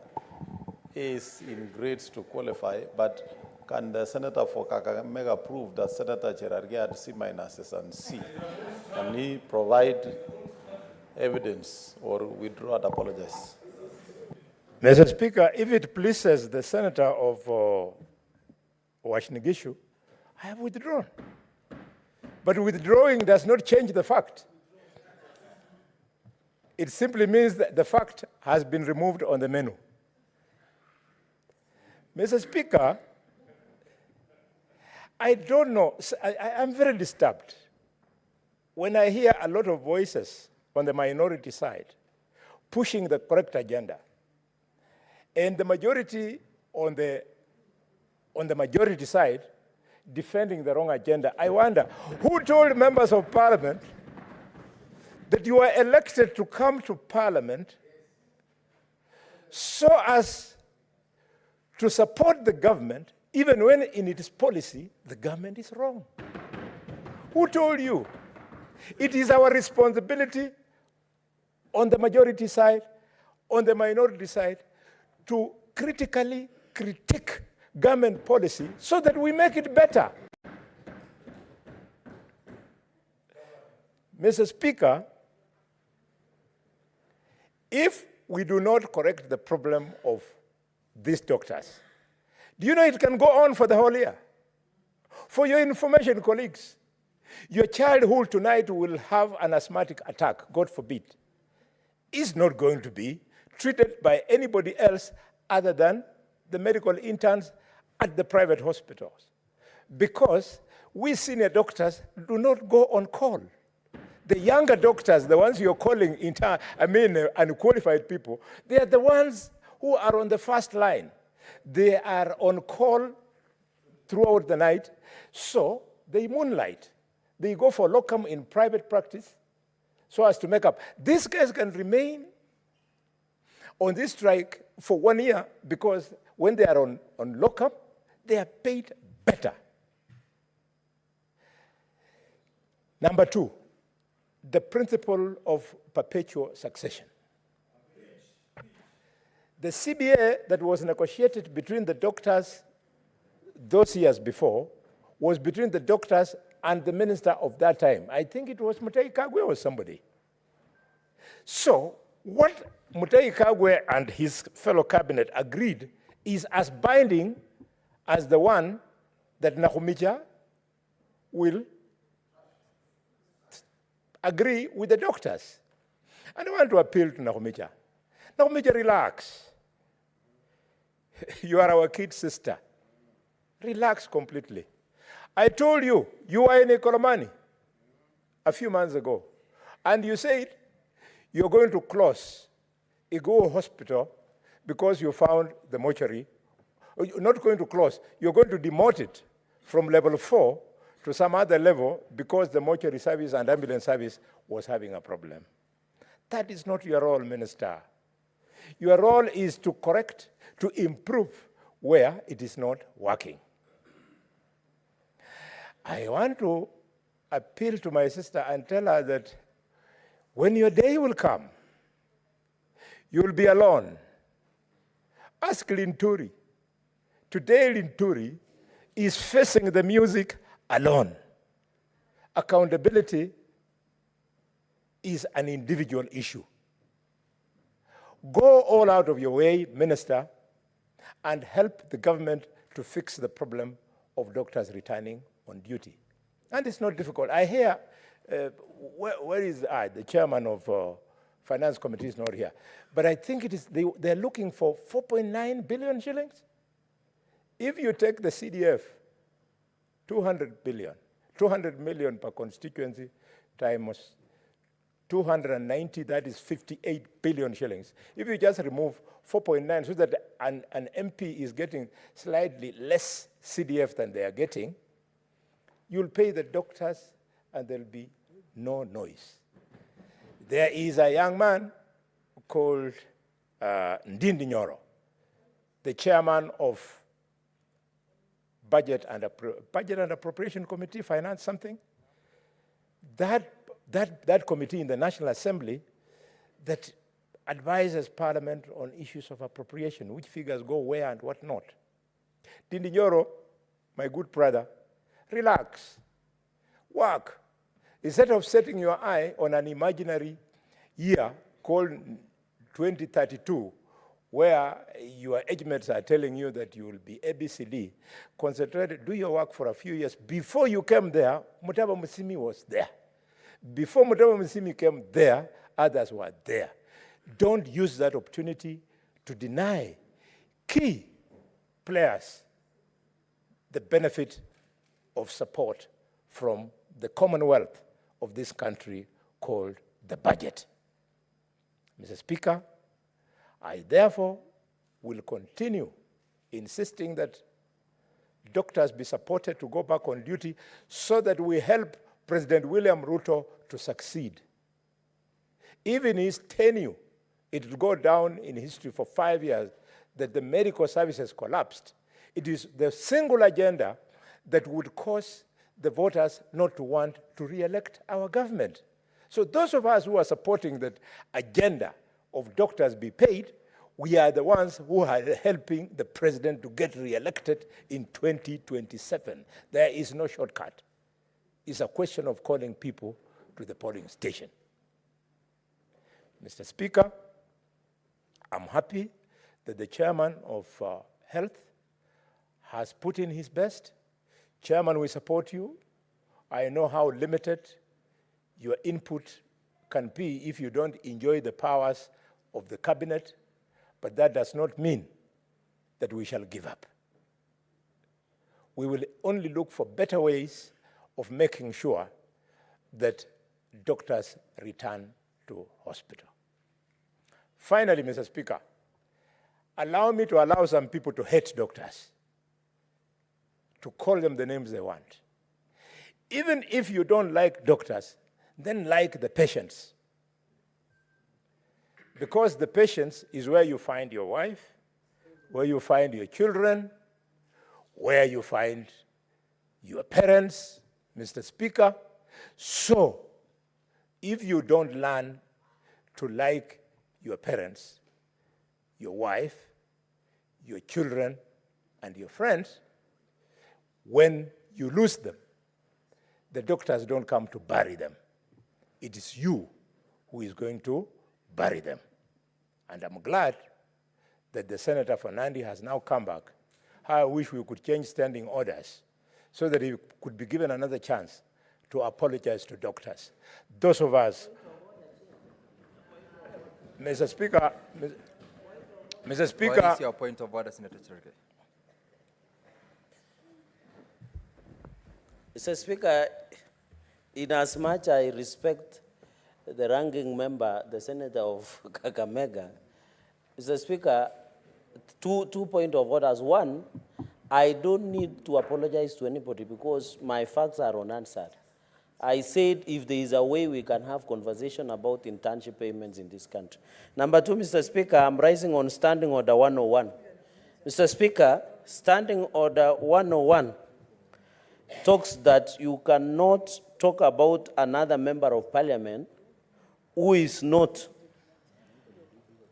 A's in grades to qualify, but can the Senator for Kakamega prove that Senator Cherargei had C- and C? Can he provide evidence or withdraw and apologize? Mr. Speaker, if it pleases the senator of Washington, I have withdrawn. But withdrawing does not change the fact. It simply means that the fact has been removed on the menu. Mr. Speaker, I don't know. I'm very disturbed when I hear a lot of voices on the minority side pushing the correct agenda, and the majority on the majority side defending the wrong agenda. I wonder, who told members of parliament that you are elected to come to parliament so as to support the government, even when in its policy, the government is wrong? Who told you? It is our responsibility on the majority side, on the minority side, to critically critique government policy so that we make it better. Mr. Speaker, if we do not correct the problem of these doctors, do you know it can go on for the whole year? For your information, colleagues, your child who tonight will have an asthmatic attack, God forbid, is not going to be treated by anybody else other than the medical interns at the private hospitals. Because we senior doctors do not go on call. The younger doctors, the ones you're calling unqualified people, they are the ones who are on the first line. They are on call throughout the night, so they moonlight. They go for locum in private practice so as to make up. These guys can remain on this strike for 1 year because when they are on locum, they are paid better. Number two, the principle of perpetual succession. The CBA that was negotiated between the doctors those years before was between the doctors and the minister of that time. I think it was Mutahi Kagwe or somebody. So what Mutahi Kagwe and his fellow cabinet agreed is as binding as the one that Nakhumicha will agree with the doctors. And I want to appeal to Nakhumicha. Nakhumicha, relax. You are our kid sister. Relax completely. I told you, you were in Ekolomani a few months ago, and you said you're going to close Igo Hospital because you found the mortuary. You're not going to close, you're going to demote it from level 4 to some other level because the mortuary service and ambulance service was having a problem. That is not your role, Minister. Your role is to correct, to improve where it is not working. I want to appeal to my sister and tell her that when your day will come, you'll be alone. Ask Linturi. Today, Linturi is facing the music alone. Accountability is an individual issue. Go all out of your way, Minister, and help the government to fix the problem of doctors returning on duty. And it's not difficult. I hear, where is the chairman of finance committee is not here. But I think it is they're looking for 4.9 billion shillings. If you take the CDF, 200 million per constituency times 290, that is 58 billion shillings. If you just remove 4.9 so that an MP is getting slightly less CDF than they are getting, you'll pay the doctors and there'll be no noise. There is a young man called Ndindi Nyoro, the chairman of Budget and Appropriation Committee, Finance something. That committee in the National Assembly that advises Parliament on issues of appropriation, which figures go where and what not. Ndindi Nyoro, my good brother, relax, work. Instead of setting your eye on an imaginary year called 2032, where your age mates are telling you that you will be ABCD, concentrate, do your work for a few years. Before you came there, Mutaba Musimi was there. Before Mutaba Musimi came there, others were there. Don't use that opportunity to deny key players the benefit of support from the commonwealth of this country called the budget. Mr. Speaker, I therefore will continue insisting that doctors be supported to go back on duty so that we help President William Ruto to succeed. Even his tenure, it will go down in history for 5 years that the medical services collapsed. It is the single agenda that would cause the voters not to want to re-elect our government. So those of us who are supporting that agenda of doctors be paid, we are the ones who are helping the president to get re-elected in 2027. There is no shortcut. It's a question of calling people to the polling station. Mr. Speaker, I'm happy that the chairman of Health has put in his best. Chairman, we support you. I know how limited your input can be if you don't enjoy the powers of the cabinet, but that does not mean that we shall give up. We will only look for better ways of making sure that doctors return to hospital. Finally, Mr. Speaker, allow me to allow some people to hate doctors, to call them the names they want. Even if you don't like doctors, then like the patients. Because the patients is where you find your wife, where you find your children, where you find your parents, Mr. Speaker. So, if you don't learn to like your parents, your wife, your children, and your friends, when you lose them, the doctors don't come to bury them. It is you who is going to bury them. And I'm glad that the Senator for Nandi has now come back. I wish we could change standing orders so that he could be given another chance to apologize to doctors. Those of us, Mr. Speaker, What is your point of order, Senator Cherge? Mr. Speaker, inasmuch I respect the ranking member, the Senator of Kakamega, Mr. Speaker, two points of orders. One, I don't need to apologize to anybody because my facts are unanswered. I said if there is a way we can have conversation about internship payments in this country. Number two, Mr. Speaker, I'm rising on Standing Order 101. Mr. Speaker, Standing Order 101 talks that you cannot talk about another member of parliament who is not.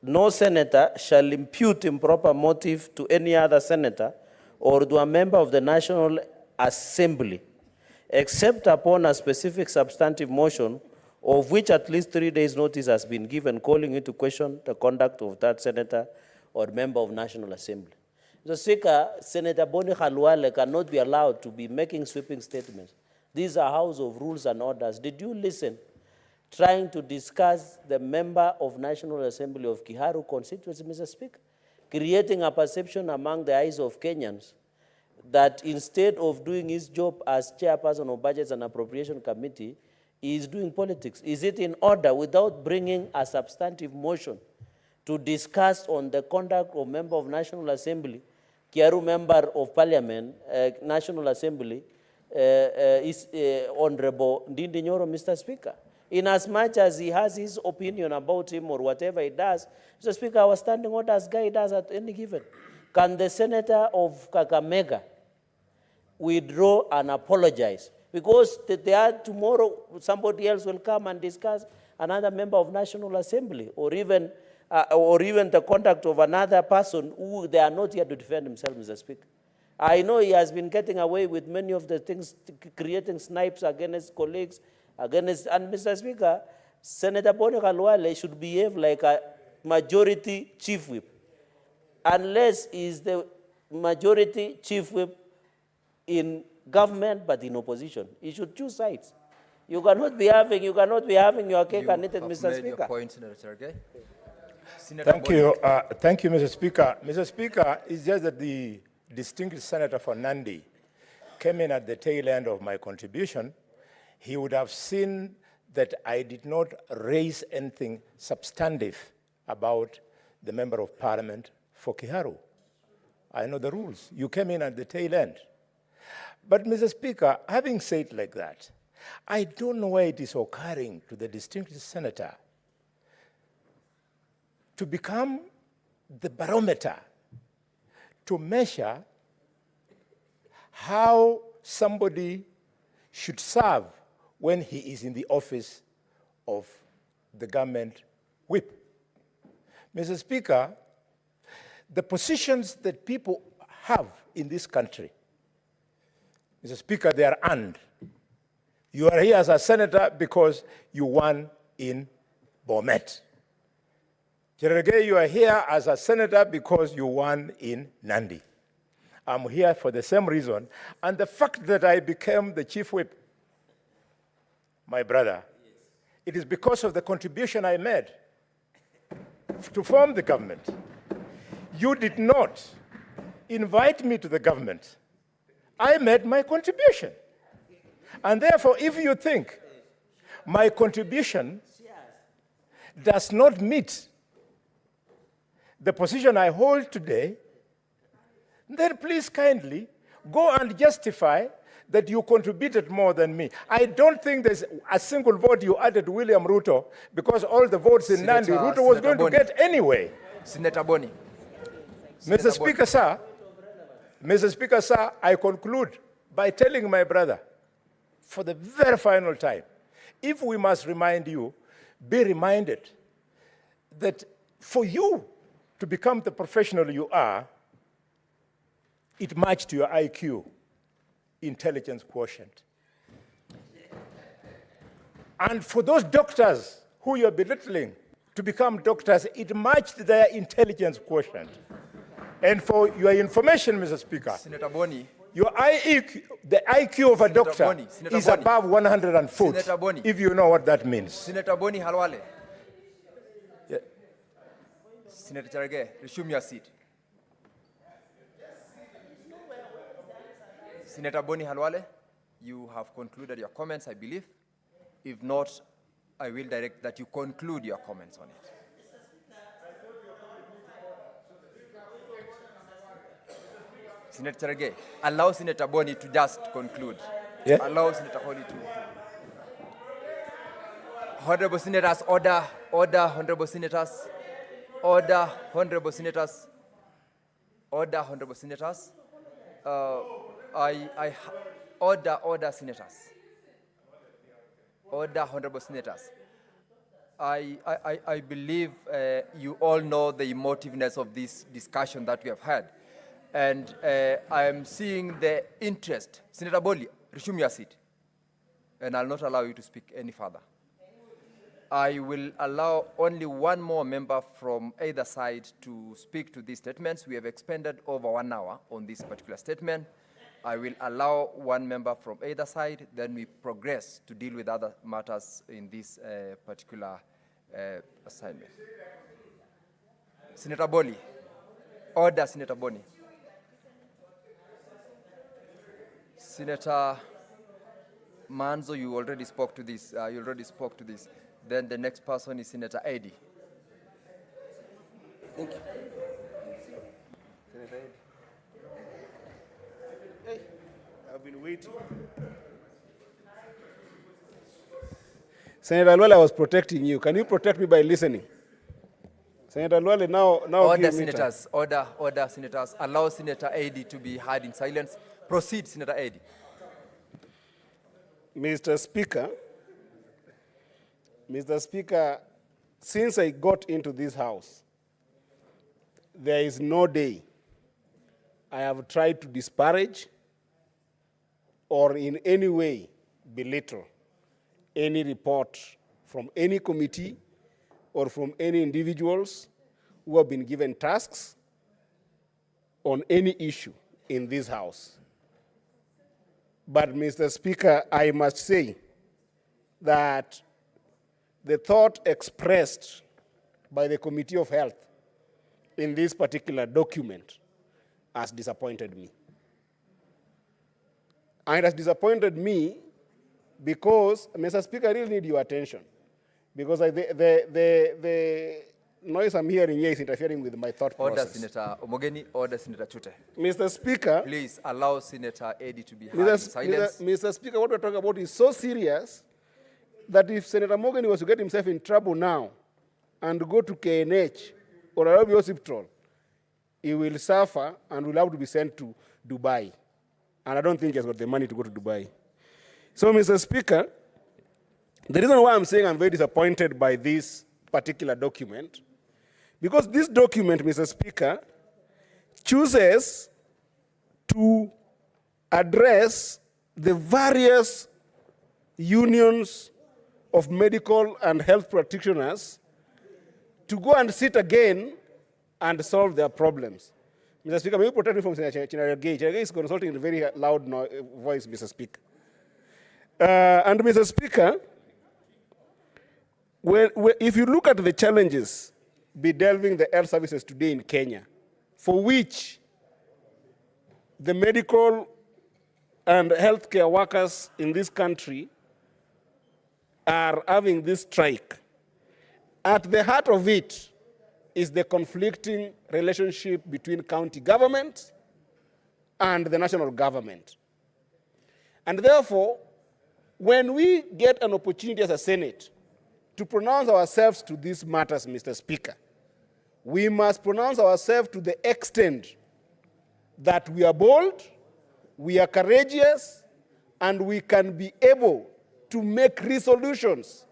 No senator shall impute improper motive to any other senator or to a member of the National Assembly, except upon a specific substantive motion of which at least 3 days' notice has been given, calling into question the conduct of that senator or member of National Assembly. Mr. Speaker, Senator Boni Khalwale cannot be allowed to be making sweeping statements. These are House of Rules and Orders. Did you listen? Trying to discuss the member of National Assembly of Kiharu constituency, Mr. Speaker, creating a perception among the eyes of Kenyans that instead of doing his job as chairperson of Budgets and Appropriation Committee, he is doing politics. Is it in order without bringing a substantive motion to discuss on the conduct of member of National Assembly, Kiharu member of Parliament, National Assembly, is Honorable Ndindi Nyoro, Mr. Speaker? In as much as he has his opinion about him or whatever he does, Mr. Speaker, our standing orders guide us at any given. Can the senator of Kakamega withdraw and apologize? Because tomorrow somebody else will come and discuss another member of National Assembly, or even the conduct of another person who they are not here to defend himself, Mr. Speaker. I know he has been getting away with many of the things, creating snipes against colleagues, and Mr. Speaker, Senator Boni Khalwale should behave like a majority chief whip. Unless he is the majority chief whip in government but in opposition, he should choose sides. You cannot be having your cake and eat it, Mr. Speaker. Your point, Senator Sergey. Thank you. Thank you, Mr. Speaker. Mr. Speaker, it's just that the distinguished senator for Nandi came in at the tail end of my contribution. He would have seen that I did not raise anything substantive about the member of parliament for Kiharu. I know the rules. You came in at the tail end. But, Mr. Speaker, having said like that, I don't know why it is occurring to the distinguished senator to become the barometer to measure how somebody should serve when he is in the office of the government whip. Mr. Speaker, the positions that people have in this country, Mr. Speaker, they are earned. You are here as a senator because you won in Bomet. Cherargei, you are here as a senator because you won in Nandi. I'm here for the same reason. And the fact that I became the chief whip, my brother, it is because of the contribution I made to form the government. You did not invite me to the government. I made my contribution. And therefore, if you think my contribution does not meet the position I hold today, then please kindly go and justify that you contributed more than me. I don't think there's a single vote you added to William Ruto, because all the votes in Nandi, Ruto was going to get anyway. Senator Boni. Mr. Speaker, sir, I conclude by telling my brother, for the very final time, if we must remind you, be reminded that for you to become the professional you are, it matched your IQ, intelligence quotient. And for those doctors who you're belittling to become doctors, it matched their intelligence quotient. And for your information, Mr. Speaker, Senator Boni, your IQ, the IQ of a doctor is above 140, if you know what that means. Senator Boni Halwale. Yeah. Senator Cherargei, resume your seat. Senator Boni Halwale, you have concluded your comments, I believe. If not, I will direct that you conclude your comments on it. Senator Cherargei, allow Senator Boni to just conclude. Yeah. Allow Senator Boni to. Honorable Senators, order, Honorable Senators. Order, Honorable Senators. Order, Honorable Senators. Order, Senators. Order, Honorable Senators. I believe you all know the emotiveness of this discussion that we have had. And I am seeing the interest. Senator Boli, resume your seat. And I'll not allow you to speak any further. I will allow only one more member from either side to speak to these statements. We have expended over 1 hour on this particular statement. I will allow one member from either side, then we progress to deal with other matters in this particular assignment. Senator Boli. Order, Senator Boni. Senator Manzo, you already spoke to this. Then the next person is Senator Eddy. Thank you. Senator Eddy. Hey, I've been waiting. Senator Lwale, I was protecting you. Can you protect me by listening? Senator Lwale, now Order, give me time. senators. Order, senators. Allow Senator Eddy to be heard in silence. Proceed, Senator Eddy. Mr. Speaker, since I got into this house, there is no day I have tried to disparage or in any way belittle any report from any committee or from any individuals who have been given tasks on any issue in this house. But, Mr. Speaker, I must say that the thought expressed by the Committee of Health in this particular document has disappointed me. And it has disappointed me because, Mr. Speaker, I really need your attention. Because the noise I'm hearing here is interfering with my thought Order, process. Senator Omogeni. Order, Senator Chute. Mr. Speaker, Please allow Senator Eddy to be heard in silence. Mr. Speaker, what we're talking about is so serious that if Senator Morgan was to get himself in trouble now and go to KNH or Nairobi Hospital, he will suffer and will have to be sent to Dubai. And I don't think he has got the money to go to Dubai. So, Mr. Speaker, the reason why I'm saying I'm very disappointed by this particular document, because this document, Mr. Speaker, chooses to address the various unions of medical and health practitioners to go and sit again and solve their problems. Mr. Speaker, may you protect me from Senator Chinaragei? Chinaragei is consulting in a very loud voice, Mr. Speaker. And Mr. Speaker, if you look at the challenges bedeviling the health services today in Kenya, for which the medical and healthcare workers in this country are having this strike, at the heart of it is the conflicting relationship between county government and the national government. And therefore, when we get an opportunity as a Senate to pronounce ourselves to these matters, Mr. Speaker, we must pronounce ourselves to the extent that we are bold, we are courageous, and we can be able to make resolutions,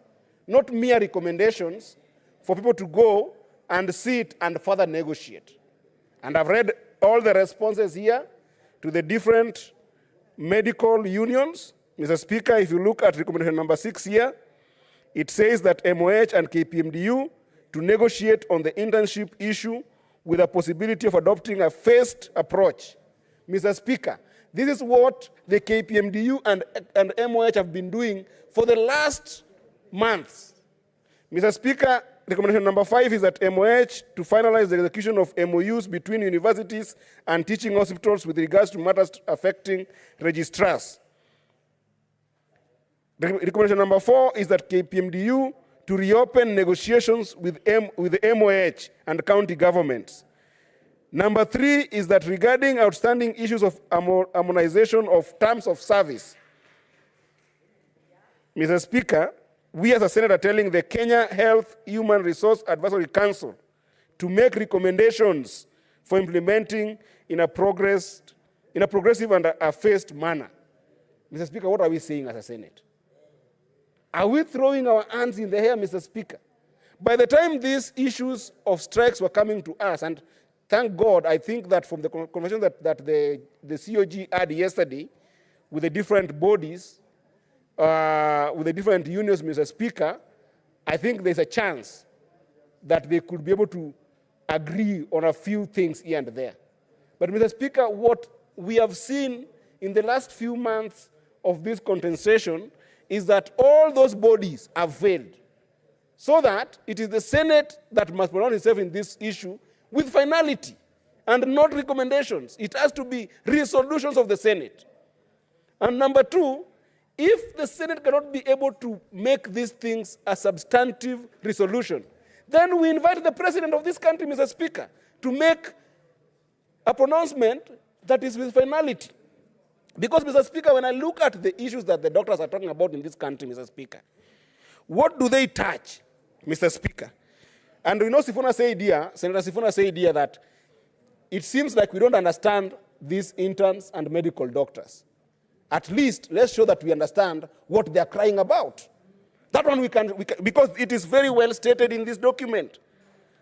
not mere recommendations, for people to go and sit and further negotiate. And I've read all the responses here to the different medical unions. Mr. Speaker, if you look at recommendation number 6 here, it says that MOH and KPMDU to negotiate on the internship issue with a possibility of adopting a phased approach. Mr. Speaker, this is what the KPMDU and MOH have been doing for the last months. Mr. Speaker, recommendation number 5 is that MOH to finalize the execution of MOUs between universities and teaching hospitals with regards to matters affecting registrars. Recommendation number 4 is that KPMDU to reopen negotiations with the MOH and county governments. Number 3 is that regarding outstanding issues of harmonization of terms of service, Mr. Speaker, we as a Senate are telling the Kenya Health Human Resource Advisory Council to make recommendations for implementing in a progressive and a phased manner. Mr. Speaker, what are we saying as a Senate? Are we throwing our hands in the air, Mr. Speaker? By the time these issues of strikes were coming to us, and thank God, I think that from the conversation that the COG had yesterday with the different bodies, with the different unions, Mr. Speaker, I think there's a chance that they could be able to agree on a few things here and there. But, Mr. Speaker, what we have seen in the last few months of this contestation is that all those bodies have failed. So that it is the Senate that must pronounce itself in this issue with finality and not recommendations. It has to be resolutions of the Senate. And number 2, if the Senate cannot be able to make these things a substantive resolution, then we invite the President of this country, Mr. Speaker, to make a pronouncement that is with finality. Because, Mr. Speaker, when I look at the issues that the doctors are talking about in this country, Mr. Speaker, What do they touch, Mr. Speaker? And we know Senator Sifuna said here that it seems like we don't understand these interns and medical doctors. At least let's show that we understand what they're crying about. That one we can, because it is very well stated in this document,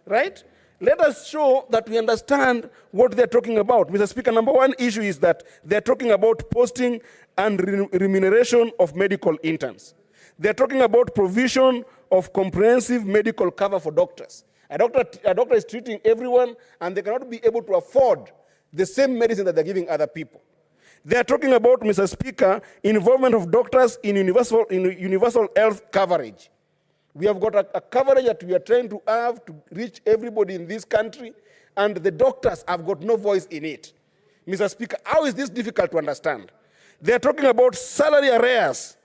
right? Let us show that we understand what they're talking about. Mr. Speaker, number one issue is that they're talking about posting and remuneration of medical interns. They're talking about provision of comprehensive medical cover for doctors. A doctor is treating everyone, and they cannot be able to afford the same medicine that they're giving other people. They're talking about, Mr. Speaker, involvement of doctors in universal health coverage. We have got a coverage that we are trying to have to reach everybody in this country, and the doctors have got no voice in it. Mr. Speaker, how is this difficult to understand? They're talking about salary arrears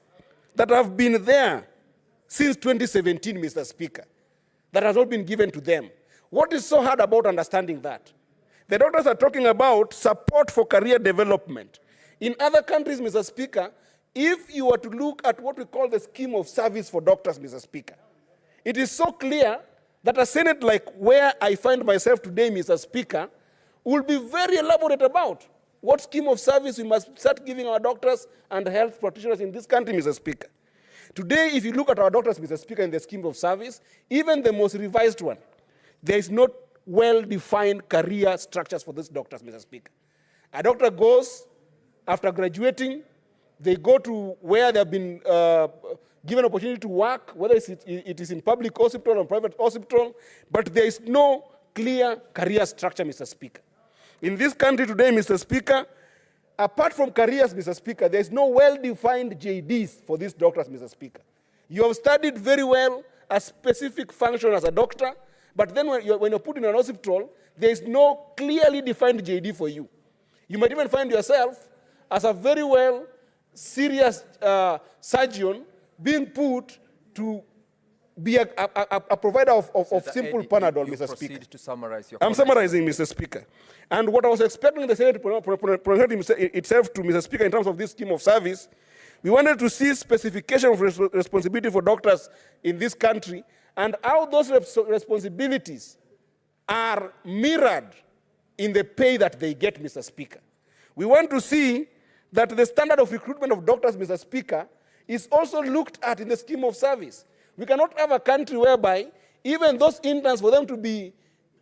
that have been there since 2017, Mr. Speaker, that has not been given to them. What is so hard about understanding that? The doctors are talking about support for career development. In other countries, Mr. Speaker, if you were to look at what we call the scheme of service for doctors, Mr. Speaker, it is so clear that a Senate like where I find myself today, Mr. Speaker, will be very elaborate about what scheme of service we must start giving our doctors and health practitioners in this country, Mr. Speaker. Today, if you look at our doctors, Mr. Speaker, in the scheme of service, even the most revised one, there is not well-defined career structures for these doctors, Mr. Speaker. A doctor goes, after graduating, they go to where they have been given opportunity to work, whether it is in public hospital or private hospital, but there is no clear career structure, Mr. Speaker. In this country today, Mr. Speaker, apart from careers, Mr. Speaker, there is no well-defined JDs for these doctors, Mr. Speaker. You have studied very well a specific function as a doctor, but then when you're put in an hospital, there is no clearly defined JD for you. You might even find yourself as a very well serious surgeon being put to be a provider of simple Panadol, Mr. Speaker. To summarize your I'm summarizing, Mr. Speaker. And what I was expecting the Senate to present itself to, Mr. Speaker, in terms of this scheme of service, we wanted to see specification of responsibility for doctors in this country and how those responsibilities are mirrored in the pay that they get, Mr. Speaker. We want to see that the standard of recruitment of doctors, Mr. Speaker, is also looked at in the scheme of service. We cannot have a country whereby even those interns, for them to be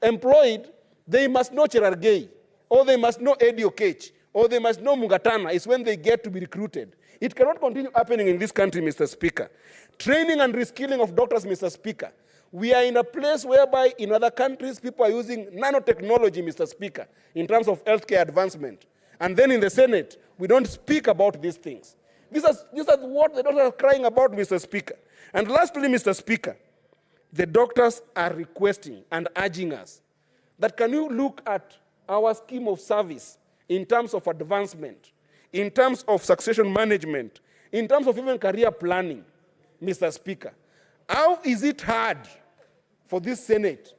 employed, they must know Cherargei, or they must know Eddie Okech, or they must know Mungatana. Is when they get to be recruited. It cannot continue happening in this country, Mr. Speaker. Training and reskilling of doctors, Mr. Speaker. We are in a place whereby in other countries, people are using nanotechnology, Mr. Speaker, in terms of healthcare advancement. And then in the Senate, we don't speak about these things. These are what the doctors are crying about, Mr. Speaker. And lastly, Mr. Speaker, the doctors are requesting and urging us that can you look at our scheme of service in terms of advancement, in terms of succession management, in terms of even career planning, Mr. Speaker. How is it hard for this Senate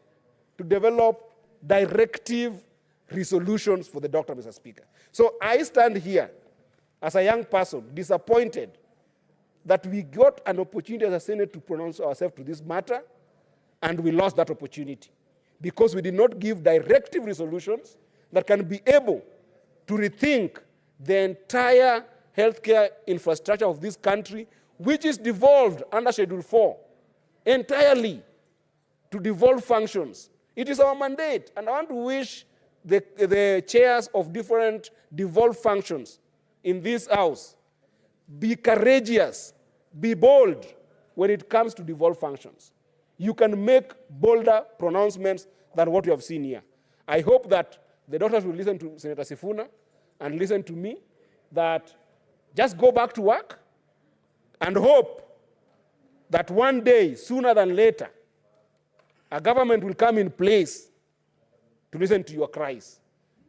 to develop directive resolutions for the doctor, Mr. Speaker? So I stand here as a young person, disappointed that we got an opportunity as a Senate to pronounce ourselves to this matter, and we lost that opportunity because we did not give directive resolutions that can be able to rethink the entire healthcare infrastructure of this country, which is devolved under Schedule 4, entirely to devolve functions. It is our mandate, and I want to wish the chairs of different devolved functions in this house, be courageous, be bold when it comes to devolved functions. You can make bolder pronouncements than what you have seen here. I hope that the doctors will listen to Senator Sifuna and listen to me, that just go back to work and hope that one day, sooner than later, a government will come in place to listen to your cries.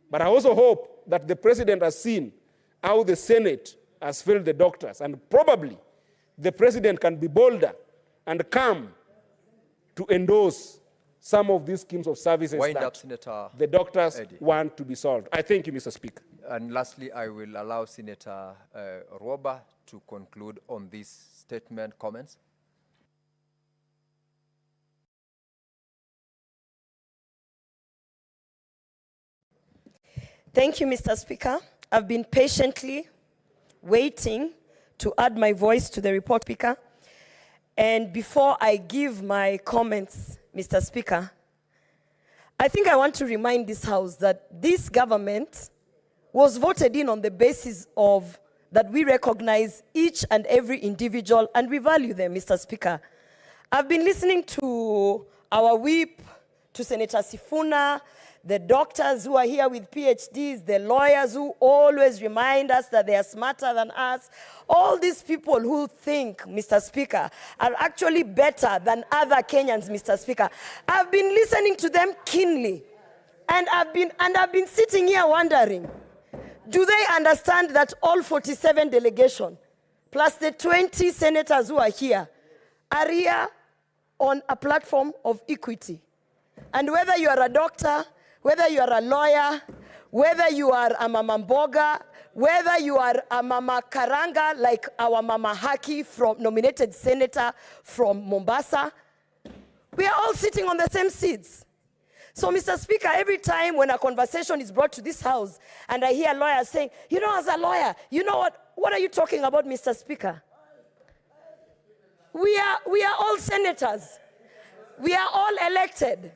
But I also hope that the president has seen how the Senate has failed the doctors, and probably the president can be bolder and come to endorse some of these schemes of services that the doctors want to be solved. I thank you, Mr. Speaker. And lastly, I will allow Senator Roba to conclude on this statement, comments. Thank you, Mr. Speaker. I've been patiently waiting to add my voice to the report, Speaker. And before I give my comments, Mr. Speaker, I think I want to remind this House that this government was voted in on the basis of that we recognize each and every individual and we value them, Mr. Speaker. I've been listening to our whip, to Senator Sifuna, the doctors who are here with PhDs, the lawyers who always remind us that they are smarter than us. All these people who think, Mr. Speaker, are actually better than other Kenyans, Mr. Speaker. I've been listening to them keenly. And I've been sitting here wondering, do they understand that all 47 delegation, plus the 20 senators who are here on a platform of equity? And whether you are a doctor, whether you are a lawyer, whether you are a Mama Mboga, whether you are a Mama Karanga, like our Mama Haki, nominated senator from Mombasa, we are all sitting on the same seats. So, Mr. Speaker, every time when a conversation is brought to this House and I hear lawyers saying, you know, as a lawyer, you know what are you talking about, Mr. Speaker? We are all senators. We are all elected.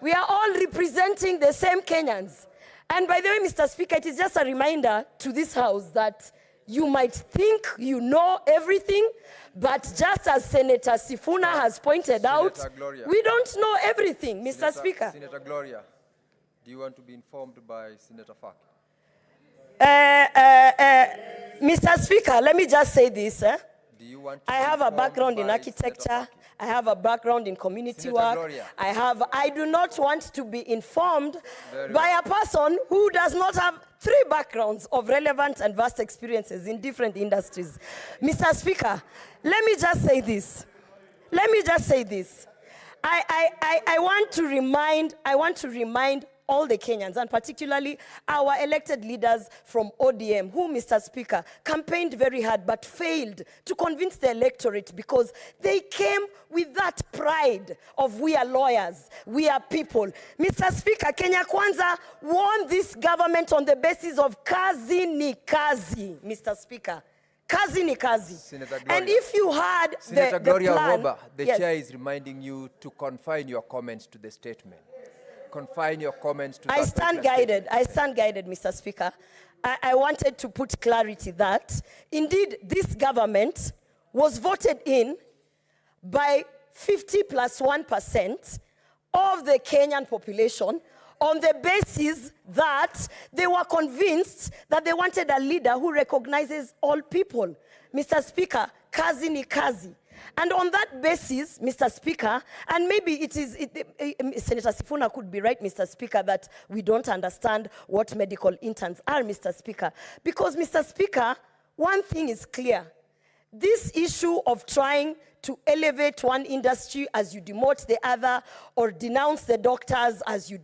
We are all representing the same Kenyans. And by the way, Mr. Speaker, it is just a reminder to this House that you might think you know everything, but just as Senator Sifuna has pointed out, we don't know everything, Mr. Speaker. Senator Gloria, do you want to be informed by Senator Faki? Mr. Speaker, let me just say this. Do you want to I have a background in architecture. I have a background in community Senator work. Gloria. I do not want to be informed by a person who does not have 3 backgrounds of relevant and vast experiences in different industries. Mr. Speaker, let me just say this. I want to remind all the Kenyans, and particularly our elected leaders from ODM, who, Mr. Speaker, campaigned very hard but failed to convince the electorate because they came with that pride of we are lawyers, we are people. Mr. Speaker, Kenya Kwanza won this government on the basis of kazi ni kazi, Mr. Speaker. Kazi ni kazi. And if you had Senator Gloria plan, Roba, the yes. chair is reminding you to confine your comments to the statement. Confine your comments to I stand guided, Mr. Speaker. I wanted to put clarity that, indeed, this government was voted in by 50+1% of the Kenyan population on the basis that they were convinced that they wanted a leader who recognizes all people. Mr. Speaker, kazi ni kazi. And on that basis, Mr. Speaker, and maybe Senator Sifuna could be right, Mr. Speaker, that we don't understand what medical interns are, Mr. Speaker. Because, Mr. Speaker, one thing is clear. This issue of trying to elevate one industry as you demote the other, or denounce the doctors as you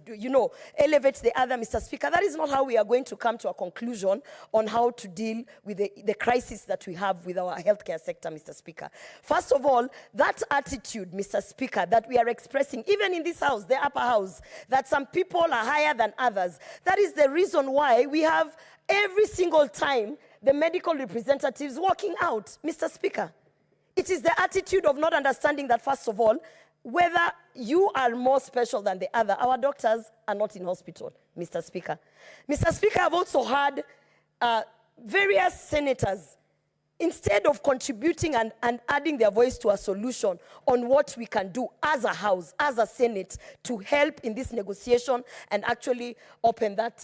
elevate the other, Mr. Speaker, that is not how we are going to come to a conclusion on how to deal with the crisis that we have with our healthcare sector, Mr. Speaker. First of all, that attitude, Mr. Speaker, that we are expressing, even in this House, the upper house, that some people are higher than others, that is the reason why we have every single time the medical representatives walking out, Mr. Speaker. It is the attitude of not understanding that, first of all, whether you are more special than the other, our doctors are not in hospital, Mr. Speaker. Mr. Speaker, I've also heard various senators, instead of contributing and adding their voice to a solution on what we can do as a House, as a Senate, to help in this negotiation and actually open that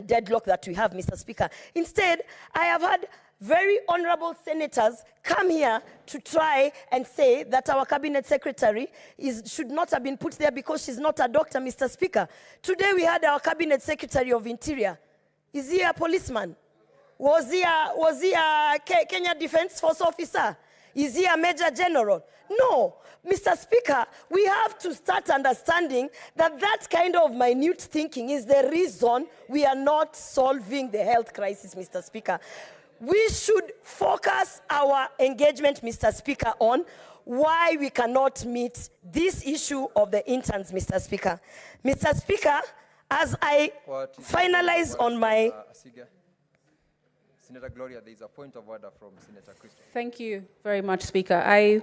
deadlock that we have, Mr. Speaker. Instead, I have had very honorable senators come here to try and say that our cabinet secretary should not have been put there because she's not a doctor, Mr. Speaker. Today we had our cabinet secretary of interior. Is he a policeman? Was he a Kenya Defense Force officer? Is he a major general? No. Mr. Speaker, we have to start understanding that that kind of minute thinking is the reason we are not solving the health crisis, Mr. Speaker. We should focus our engagement, Mr. Speaker, on why we cannot meet this issue of the interns, Mr. Speaker. Mr. Speaker, As I finalize on my... Senator Gloria, there is a point of order from Senator Christopher. Thank you very much, Speaker. I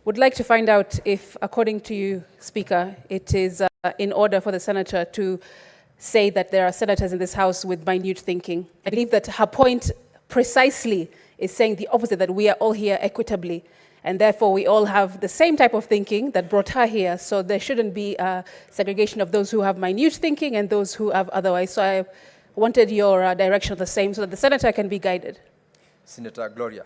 would like to find out if, according to you, Speaker, it is in order for the senator to say that there are senators in this House with minute thinking. I believe that her point precisely is saying the opposite, that we are all here equitably, and therefore we all have the same type of thinking that brought her here, so there shouldn't be a segregation of those who have minute thinking and those who have otherwise. So I wanted your direction the same so that the senator can be guided. Senator Gloria,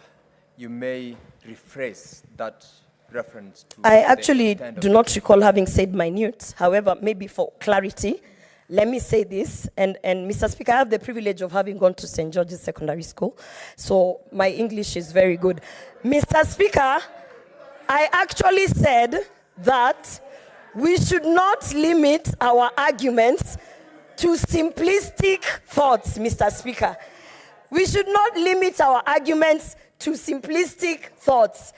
you may rephrase that reference to... I actually do not recall having said minute. However, maybe for clarity, let me say this. And Mr. Speaker, I have the privilege of having gone to St. George's Secondary School, so my English is very good. Mr. Speaker, I actually said that we should not limit our arguments to simplistic thoughts, Mr. Speaker. We should not limit our arguments to simplistic thoughts,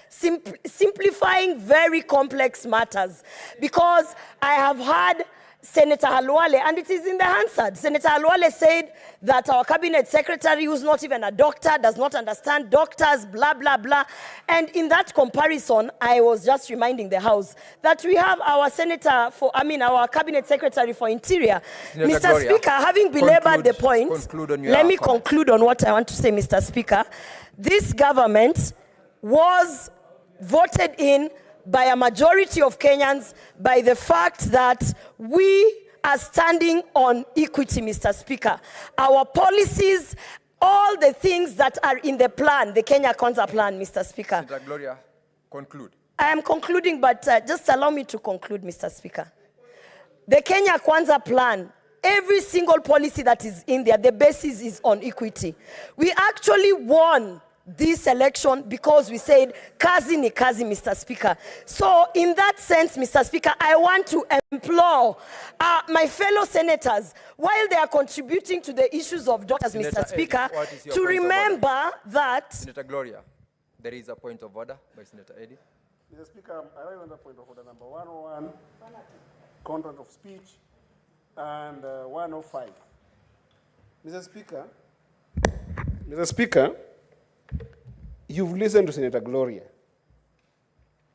simplifying very complex matters. Because I have heard Senator Halwale, and it is in the Hansard. Senator Halwale said that our cabinet secretary, who's not even a doctor, does not understand doctors, blah, blah, blah. And in that comparison, I was just reminding the House that we have our our cabinet secretary for interior. Senator Mr. Gloria, Speaker, having belabored the point, let me conclude on what I want to say, Mr. Speaker. This government was voted in by a majority of Kenyans by the fact that we are standing on equity, Mr. Speaker. Our policies, all the things that are in the plan, the Kenya Kwanza plan, Mr. Speaker. Senator Gloria, conclude. I am concluding, but just allow me to conclude, Mr. Speaker. The Kenya Kwanza plan, every single policy that is in there, the basis is on equity. We actually won this election because we said, kazi ni kazi, Mr. Speaker. So in that sense, Mr. Speaker, I want to implore my fellow senators, while they are contributing to the issues of doctors, Mr. Speaker, to remember that... Senator Gloria, there is a point of order by Senator Eddy. Mr. Speaker, I have another point of order, number 101, content of speech, and 105. Mr. Speaker, you've listened to Senator Gloria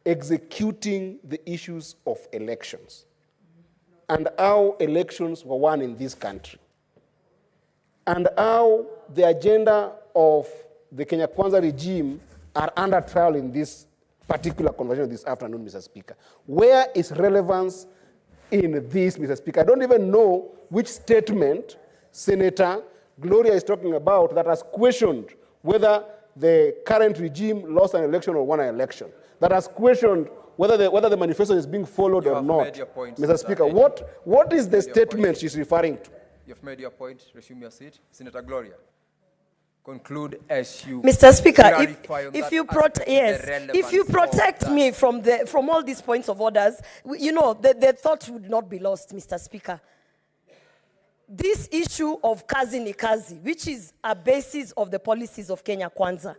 executing the issues of elections and how elections were won in this country and how the agenda of the Kenya Kwanza regime are under trial in this particular conversation this afternoon, Mr. Speaker. Where is relevance in this, Mr. Speaker? I don't even know which statement Senator Gloria is talking about that has questioned whether the current regime lost an election or won an election, that has questioned whether the manifesto is being followed or not. Mr. Speaker, what is the statement she's referring to? You've made your point. Resume your seat. Senator Gloria, conclude as you... Mr. Speaker, if you protect me from all these points of orders, you know, the thought would not be lost, Mr. Speaker. This issue of kazi ni kazi, which is a basis of the policies of Kenya Kwanza,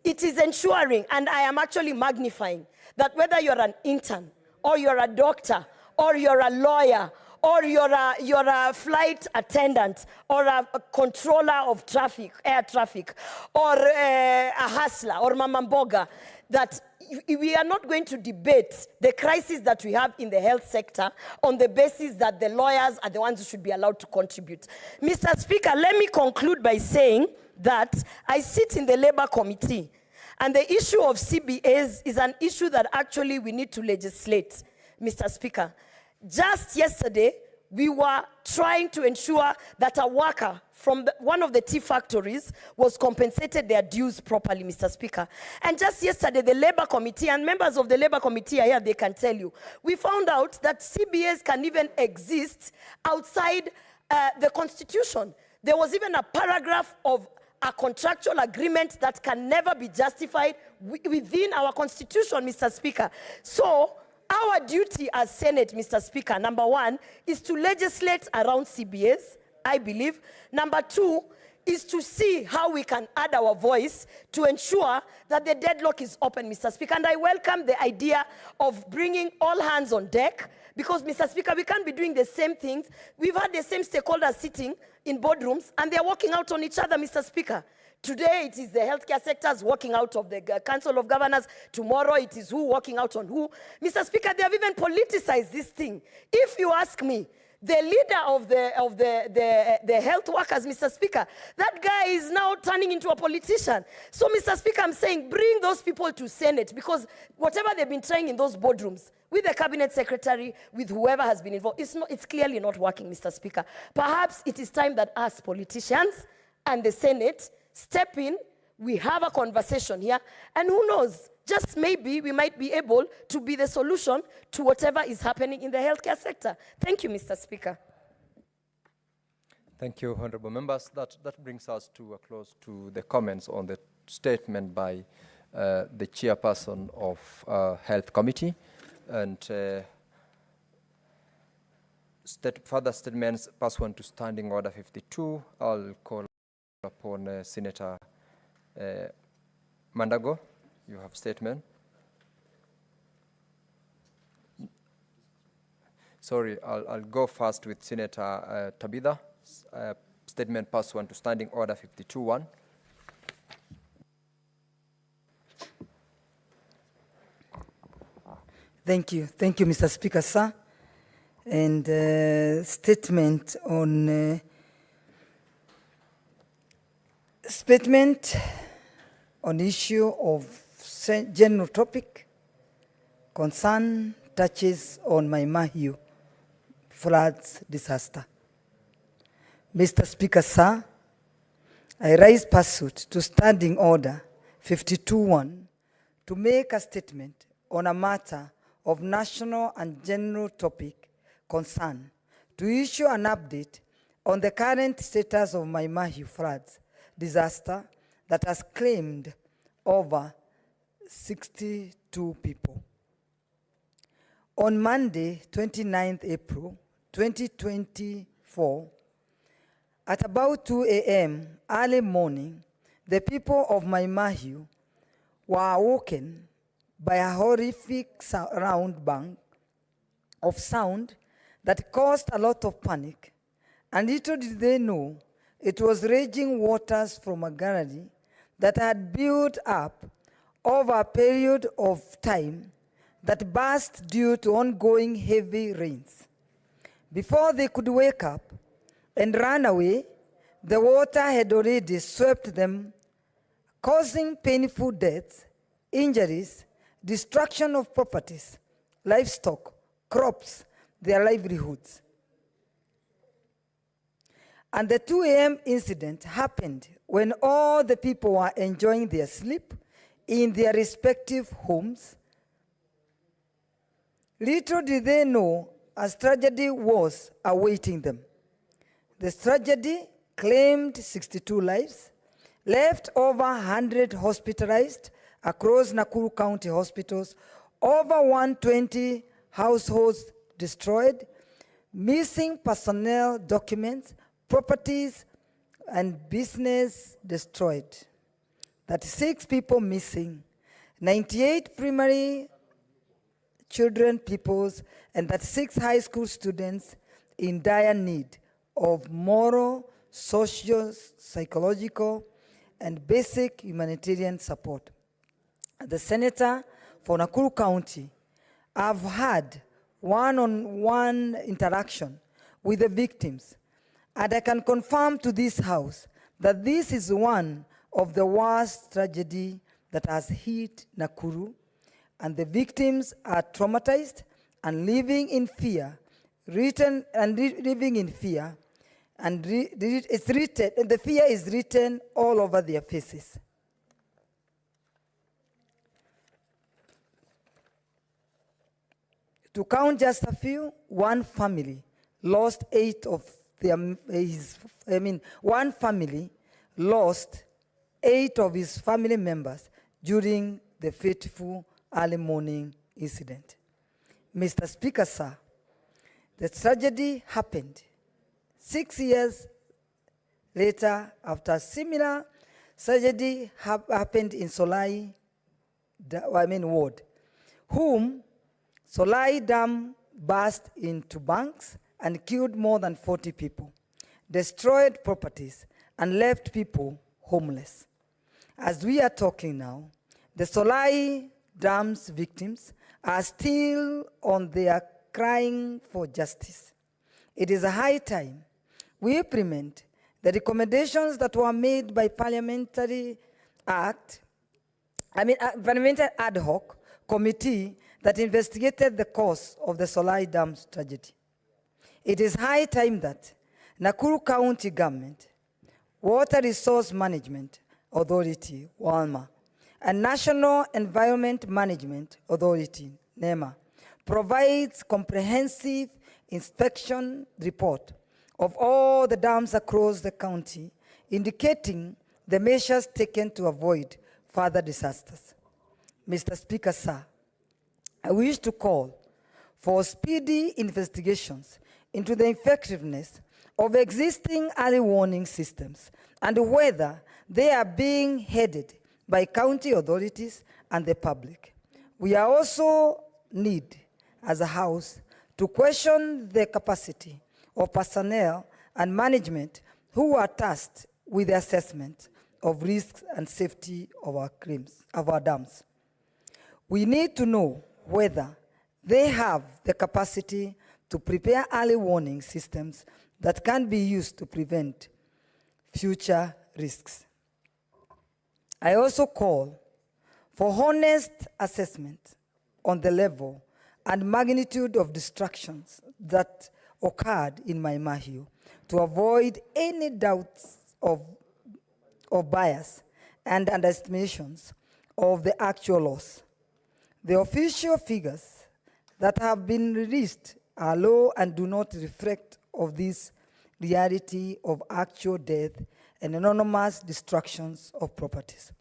it is ensuring, and I am actually magnifying, that whether you're an intern, or you're a doctor, or you're a lawyer, or you're a flight attendant, or a controller of traffic, air traffic, or a hustler, or mamamboga, that we are not going to debate the crisis that we have in the health sector on the basis that the lawyers are the ones who should be allowed to contribute. Mr. Speaker, let me conclude by saying that I sit in the Labor Committee, and the issue of CBAs is an issue that actually we need to legislate, Mr. Speaker. Just yesterday, we were trying to ensure that a worker from one of the tea factories was compensated their dues properly, Mr. Speaker. And just yesterday, the Labor Committee, and members of the Labor Committee are here, they can tell you, we found out that CBAs can even exist outside the Constitution. There was even a paragraph of a contractual agreement that can never be justified within our Constitution, Mr. Speaker. So, our duty as Senate, Mr. Speaker, number one, is to legislate around CBAs, I believe. Number two is to see how we can add our voice to ensure that the deadlock is open, Mr. Speaker. And I welcome the idea of bringing all hands on deck, Because, Mr. Speaker, we can't be doing the same things. We've had the same stakeholders sitting in boardrooms, and they're working out on each other, Mr. Speaker. Today, it is the healthcare sectors working out of the Council of Governors. Tomorrow, it is who working out on who. Mr. Speaker, they have even politicized this thing. If you ask me, the leader of the health workers, Mr. Speaker, that guy is now turning into a politician. So, Mr. Speaker, I'm saying bring those people to Senate, because whatever they've been trying in those boardrooms, with the cabinet secretary, with whoever has been involved, it's clearly not working, Mr. Speaker. Perhaps it is time that us politicians and the Senate step in, we have a conversation here, and who knows, just maybe we might be able to be the solution to whatever is happening in the healthcare sector. Thank you, Mr. Speaker. Thank you, honorable members. That brings us to a close to the comments on the statement by the chairperson of Health Committee. And further statements pursuant to Standing Order 52, I'll call upon Senator Mandago. You have statement. Sorry, I'll go first with Senator Tabitha. Statement pursuant to Standing Order 52-1. Thank you, Mr. Speaker, sir. And statement on issue of general topic concern touches on Mai Mahiu floods disaster. Mr. Speaker, sir, I rise pursuant to Standing Order 52-1 to make a statement on a matter of national and general topic concern, to issue an update on the current status of Mai Mahiu floods disaster that has claimed over 62 people. On Monday, 29th April 2024, at about 2 a.m. early morning, the people of Mai Mahiu were awoken by a horrific round bang of sound that caused a lot of panic, and little did they know it was raging waters from a gallery that had built up over a period of time that burst due to ongoing heavy rains. Before they could wake up and run away, the water had already swept them, causing painful deaths, injuries, destruction of properties, livestock, crops, their livelihoods. And the 2 a.m. incident happened when all the people were enjoying their sleep in their respective homes. Little did they know a tragedy was awaiting them. This tragedy claimed 62 lives, left over 100 hospitalized across Nakuru County hospitals, over 120 households destroyed, missing personnel documents, properties, and business destroyed. 36 people missing, 98 primary children pupils, and 36 high school students in dire need of moral, social, psychological, and basic humanitarian support. The Senator for Nakuru County, I've had one-on-one interaction with the victims, and I can confirm to this House that this is one of the worst tragedy that has hit Nakuru, and the victims are traumatized and living in fear, and it's written, and the fear is written all over their faces. To count just a few, one family lost 8 of one family lost 8 of his family members during the fateful early morning incident. Mr. Speaker, sir, the tragedy happened 6 years later after a similar tragedy happened in Solai ward, whom Solai Dam burst into banks and killed more than 40 people, destroyed properties, and left people homeless. As we are talking now, the Solai Dam's victims are still on their crying for justice. It is a high time we implement the recommendations that were made by parliamentary ad hoc committee that investigated the cause of the Solai Dam's tragedy. It is high time that Nakuru County Government, Water Resource Management Authority, WALMA, and National Environment Management Authority, NEMA, provides comprehensive inspection report of all the dams across the county, indicating the measures taken to avoid further disasters. Mr. Speaker, sir, I wish to call for speedy investigations into the effectiveness of existing early warning systems and whether they are being headed by county authorities and the public. We are also need, as a House, to question the capacity of personnel and management who are tasked with the assessment of risks and safety of our dams. We need to know whether they have the capacity to prepare early warning systems that can be used to prevent future risks. I also call for honest assessment on the level and magnitude of destructions that occurred in Mai Mahiu to avoid any doubts of bias and underestimations of the actual loss. The official figures that have been released are low and do not reflect of this reality of actual death and enormous destructions of properties.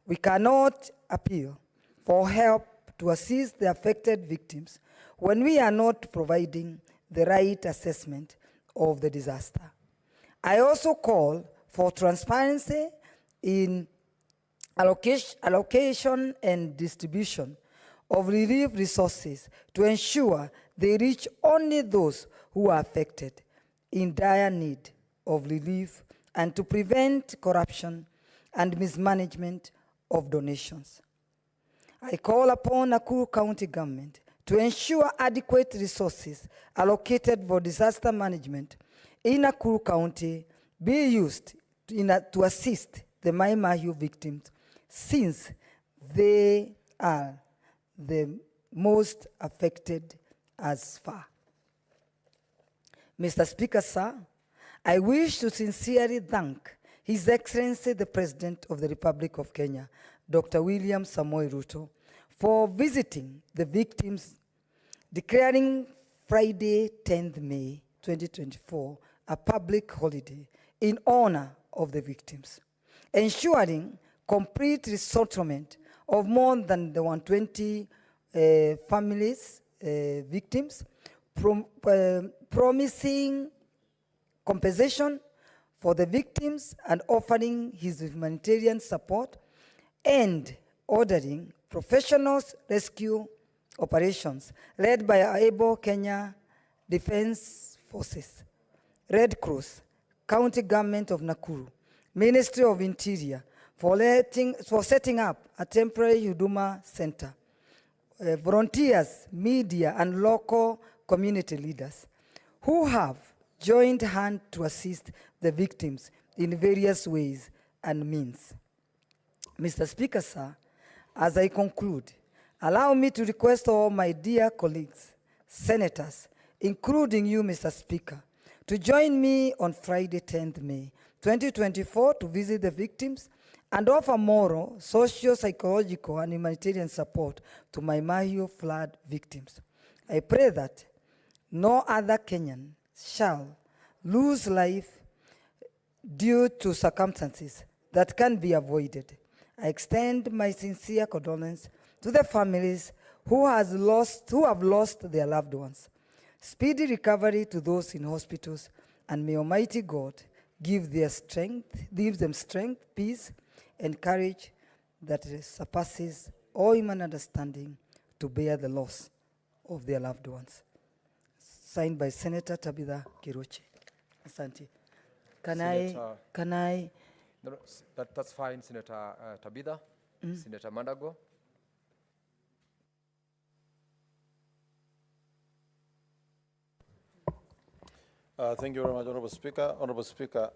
We cannot appeal for help to assist the affected victims when we are not providing the right assessment of the disaster. I also call for transparency in allocation and distribution of relief resources to ensure they reach only those who are affected in dire need of relief and to prevent corruption and mismanagement of donations. I call upon Nakuru County Government to ensure adequate resources allocated for disaster management in Nakuru County be used to assist the Mai Mahiu victims, since they are the most affected as far. Mr. Speaker, sir, I wish to sincerely thank His Excellency the President of the Republic of Kenya, Dr. William Samoei Ruto, for visiting the victims, declaring Friday, 10th May 2024, a public holiday in honor of the victims, ensuring complete resettlement of more than the 120 families, victims, promising compensation for the victims and offering his humanitarian support, and ordering professional rescue operations led by our able Kenya Defense Forces, Red Cross, County Government of Nakuru, Ministry of Interior, for setting up a temporary Huduma Center, volunteers, media, and local community leaders who have joined hands to assist the victims in various ways and means. Mr. Speaker, sir, as I conclude, allow me to request all my dear colleagues, senators, including you, Mr. Speaker, to join me on Friday, 10th May 2024 to visit the victims and offer moral, social, psychological, and humanitarian support to Mai Mahiu flood victims. I pray that no other Kenyan shall lose life due to circumstances that can be avoided. I extend my sincere condolence to the families who have lost their loved ones. Speedy recovery to those in hospitals, and may Almighty God give them strength, peace, and courage that surpasses all human understanding to bear the loss of their loved ones. signed by Senator Tabitha Kiruchi. Asante. Senator- Can I? No, that's fine, Senator Tabitha. Senator Mandago. Thank you very much, Honorable Speaker. Honorable Speaker,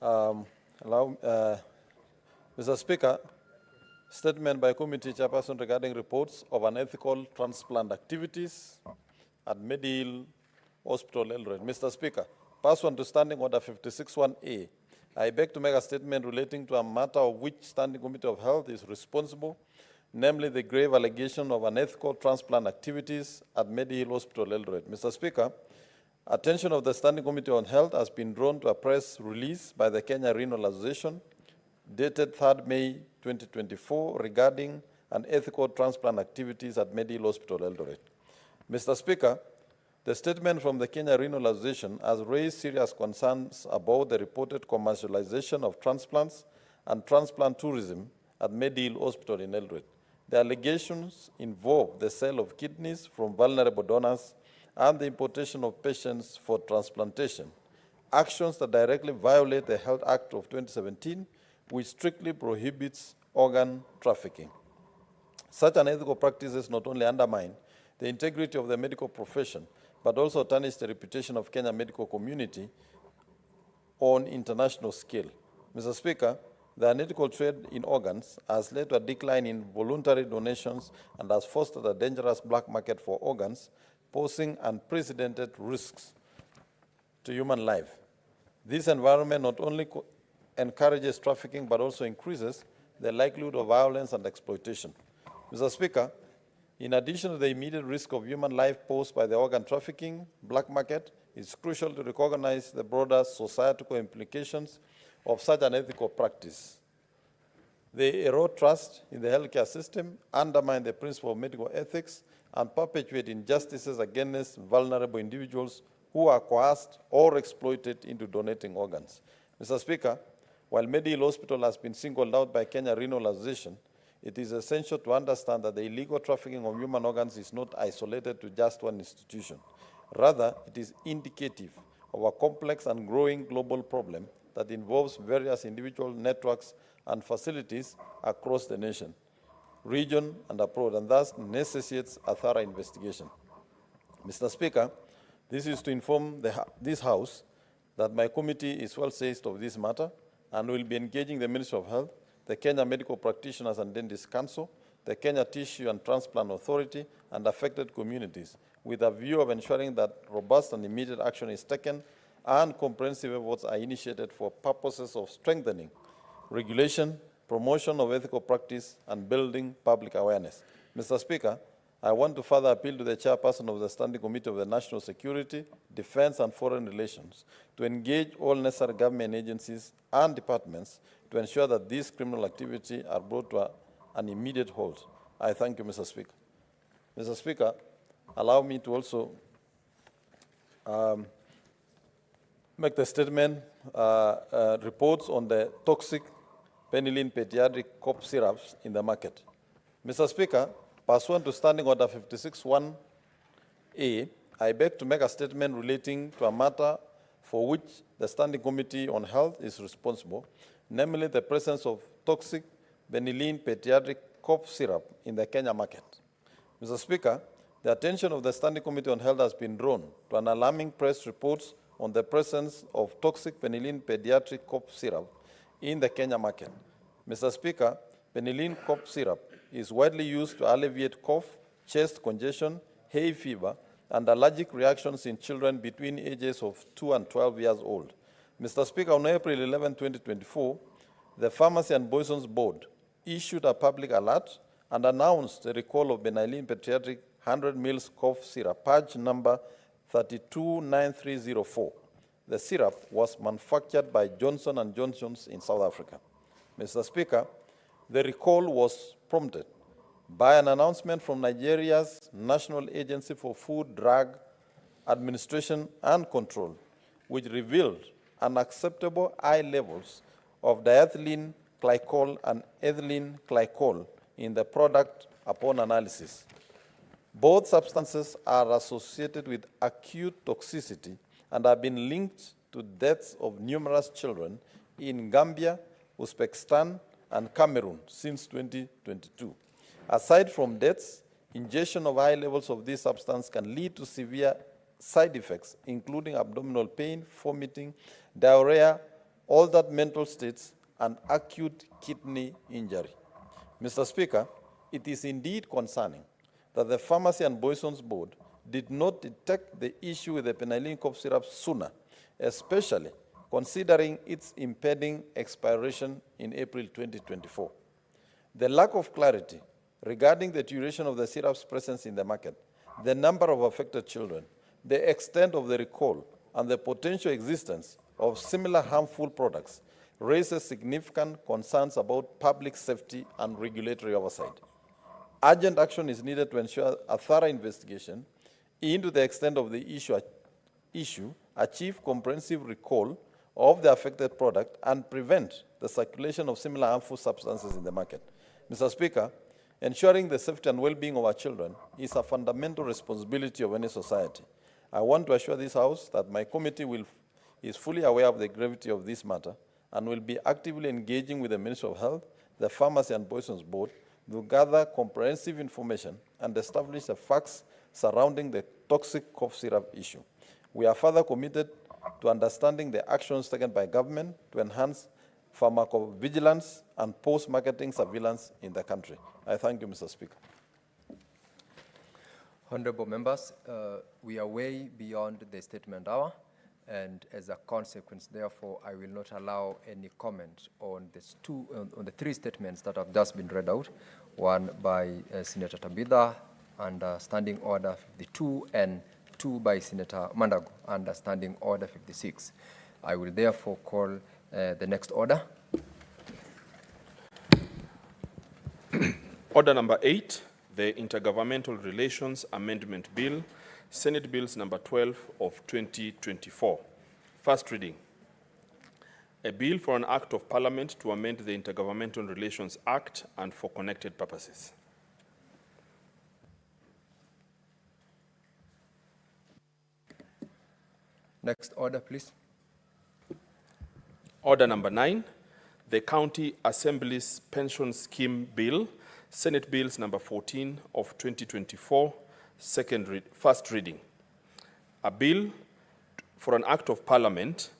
Mr. Speaker, statement by committee chairperson regarding reports of unethical transplant activities at Medihill Hospital, Eldoret. Mr. Speaker, pursuant to Standing Order 56(1)A, I beg to make a statement relating to a matter of which Standing Committee of Health is responsible, namely the grave allegation of unethical transplant activities at Medihill Hospital, Eldoret. Mr. Speaker, attention of the Standing Committee on Health has been drawn to a press release by the Kenya Renal Association dated 3rd May 2024 regarding unethical transplant activities at Medihill Hospital, Eldoret. Mr. Speaker, the statement from the Kenya Renal Association has raised serious concerns about the reported commercialization of transplants and transplant tourism at Medihill Hospital in Eldoret. The allegations involve the sale of kidneys from vulnerable donors and the importation of patients for transplantation, actions that directly violate the Health Act of 2017, which strictly prohibits organ trafficking. Such unethical practices not only undermine the integrity of the medical profession, but also tarnish the reputation of Kenya medical community on international scale. Mr. Speaker, the unethical trade in organs has led to a decline in voluntary donations and has fostered a dangerous black market for organs, posing unprecedented risks to human life. This environment not only encourages trafficking, but also increases the likelihood of violence and exploitation. Mr. Speaker, in addition to the immediate risk of human life posed by the organ trafficking black market, it's crucial to recognize the broader societal implications of such unethical practice. They erode trust in the healthcare system, undermine the principle of medical ethics, and perpetuate injustices against vulnerable individuals who are coerced or exploited into donating organs. Mr. Speaker, while Medihill Hospital has been singled out by Kenya Renal Association, it is essential to understand that the illegal trafficking of human organs is not isolated to just one institution. Rather, it is indicative of a complex and growing global problem that involves various individual networks and facilities across the nation, region, and abroad, and thus necessitates a thorough investigation. Mr. Speaker, this is to inform this House that my committee is well seized of this matter and will be engaging the Ministry of Health, the Kenya Medical Practitioners and Dentists Council, the Kenya Tissue and Transplant Authority, and affected communities, with a view of ensuring that robust and immediate action is taken and comprehensive efforts are initiated for purposes of strengthening regulation, promotion of ethical practice, and building public awareness. Mr. Speaker, I want to further appeal to the chairperson of the Standing Committee of the National Security, Defense, and Foreign Relations to engage all necessary government agencies and departments to ensure that these criminal activities are brought to an immediate halt. I thank you, Mr. Speaker. Mr. Speaker, allow me to also make the statement, reports on the toxic penicillin pediatric cough syrups in the market. Mr. Speaker, pursuant to Standing Order 56(1)A, I beg to make a statement relating to a matter for which the Standing Committee on Health is responsible, namely the presence of toxic penicillin pediatric cough syrup in the Kenya market. Mr. Speaker, the attention of the Standing Committee on Health has been drawn to an alarming press reports on the presence of toxic penicillin pediatric cough syrup in the Kenya market. Mr. Speaker, penicillin cough syrup is widely used to alleviate cough, chest congestion, hay fever, and allergic reactions in children between ages of 2 and 12 years old. Mr. Speaker, on April 11, 2024, the Pharmacy and Poisons Board issued a public alert and announced the recall of penicillin pediatric 100 ml cough syrup, purge number 329304. The syrup was manufactured by Johnson & Johnson in South Africa. Mr. Speaker, the recall was prompted by an announcement from Nigeria's National Agency for Food, Drug Administration and Control, which revealed unacceptable high levels of diethylene glycol and ethylene glycol in the product upon analysis. Both substances are associated with acute toxicity and have been linked to deaths of numerous children in Gambia, Uzbekistan, and Cameroon since 2022. Aside from deaths, ingestion of high levels of this substance can lead to severe side effects, including abdominal pain, vomiting, diarrhea, altered mental states, and acute kidney injury. Mr. Speaker, it is indeed concerning that the Pharmacy and Poisons Board did not detect the issue with the penylene cough syrup sooner, especially considering its impending expiration in April 2024. The lack of clarity regarding the duration of the syrup's presence in the market, the number of affected children, the extent of the recall, and the potential existence of similar harmful products raises significant concerns about public safety and regulatory oversight. Urgent action is needed to ensure a thorough investigation into the extent of the issue, achieve comprehensive recall of the affected product, and prevent the circulation of similar harmful substances in the market. Mr. Speaker, ensuring the safety and well-being of our children is a fundamental responsibility of any society. I want to assure this House that my committee is fully aware of the gravity of this matter and will be actively engaging with the Ministry of Health, the Pharmacy and Poisons Board, to gather comprehensive information and establish the facts surrounding the toxic cough syrup issue. We are further committed to understanding the actions taken by government to enhance pharmacovigilance and post-marketing surveillance in the country. I thank you, Mr. Speaker. Honorable members, we are way beyond the statement hour, and as a consequence, therefore, I will not allow any comment on the three statements that have just been read out, one by Senator Tabitha under Standing Order 52 and two by Senator Mandago under Standing Order 56. I will therefore call the next order. Order number 8, the Intergovernmental Relations Amendment Bill, Senate Bills number 12 of 2024. First reading. A bill for an act of parliament to amend the Intergovernmental Relations Act and for connected purposes. Next order, please. Order number 9, the County Assembly's Pension Scheme Bill, Senate Bills number 14 of 2024, first reading. A bill for an act of parliament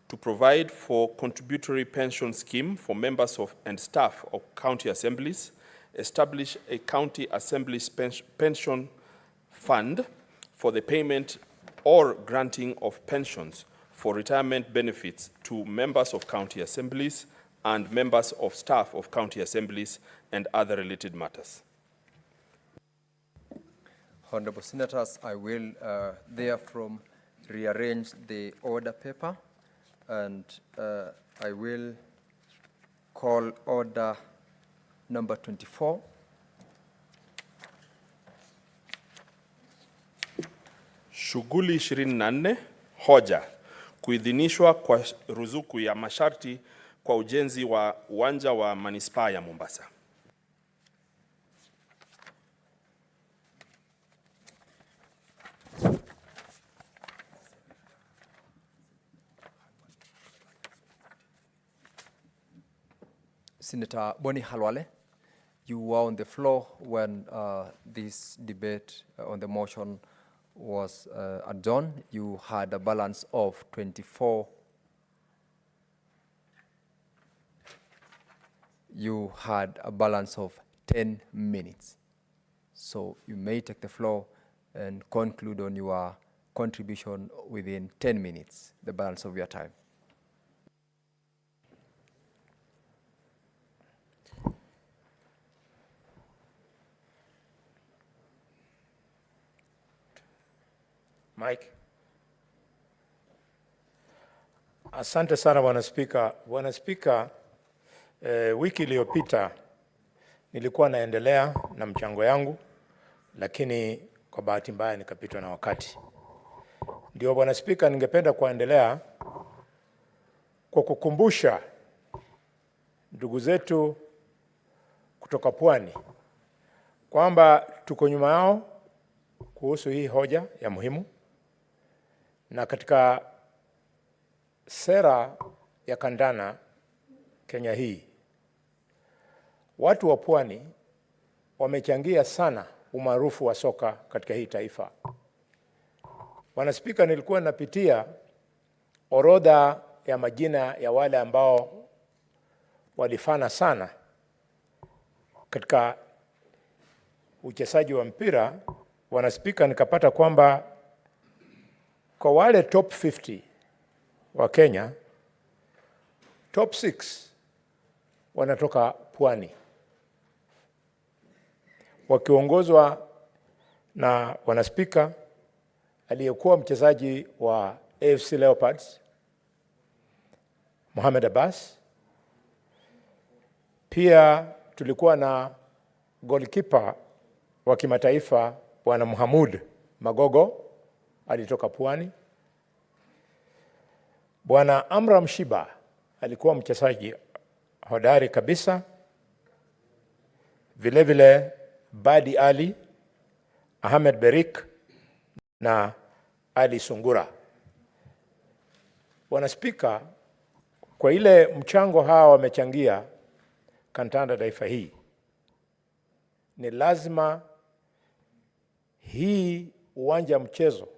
to provide for contributory pension scheme for members of and staff of county assemblies, establish a county assemblies pension fund for the payment or granting of pensions for retirement benefits to members of county assemblies and members of staff of county assemblies and other related matters. Honorable Senators, I will therefrom rearrange the order paper, and I will call order number 24. Shughuli 24, hoja kuidhinishwa kwa ruzuku ya masharti kwa ujenzi wa uwanja wa manispaa ya Mombasa. Senator Boni Halwale, you were on the floor when this debate on the motion was adjourned. You had a balance of 24. You had a balance of 10 minutes. So you may take the floor and conclude on your contribution within 10 minutes, the balance of your time. Mike. Asante sana Bwana Spika. Bwana Spika, wiki iliyopita nilikuwa naendelea na mchango yangu, lakini kwa bahati mbaya nikapitwa na wakati. Ndio Bwana Spika, ningependa kuendelea kwa kukumbusha ndugu zetu kutoka Pwani kwamba tuko nyuma yao kuhusu hii hoja ya muhimu, na katika sera ya kandana Kenya hii, watu wa pwani wamechangia sana umaarufu wa soka katika hii taifa. Bwana Spika, nilikuwa napitia orodha ya majina ya wale ambao walifana sana katika uchezaji wa mpira. Bwana Spika, nikapata kwamba kwa wale top 50 wa Kenya, top 6 wanatoka pwani, wakiongozwa na Bwana Spika aliyekuwa mchezaji wa AFC Leopards Mohamed Abbas. Pia tulikuwa na goalkeeper wa kimataifa Bwana Mohamud Magogo alitoka pwani. Bwana Amram Shiba alikuwa mchezaji hodari kabisa. Vile vile Badi Ali, Ahmed Berik na Ali Sungura. Bwana Spika, kwa ile mchango hawa wamechangia kandanda taifa hii, ni lazima hii uwanja mchezo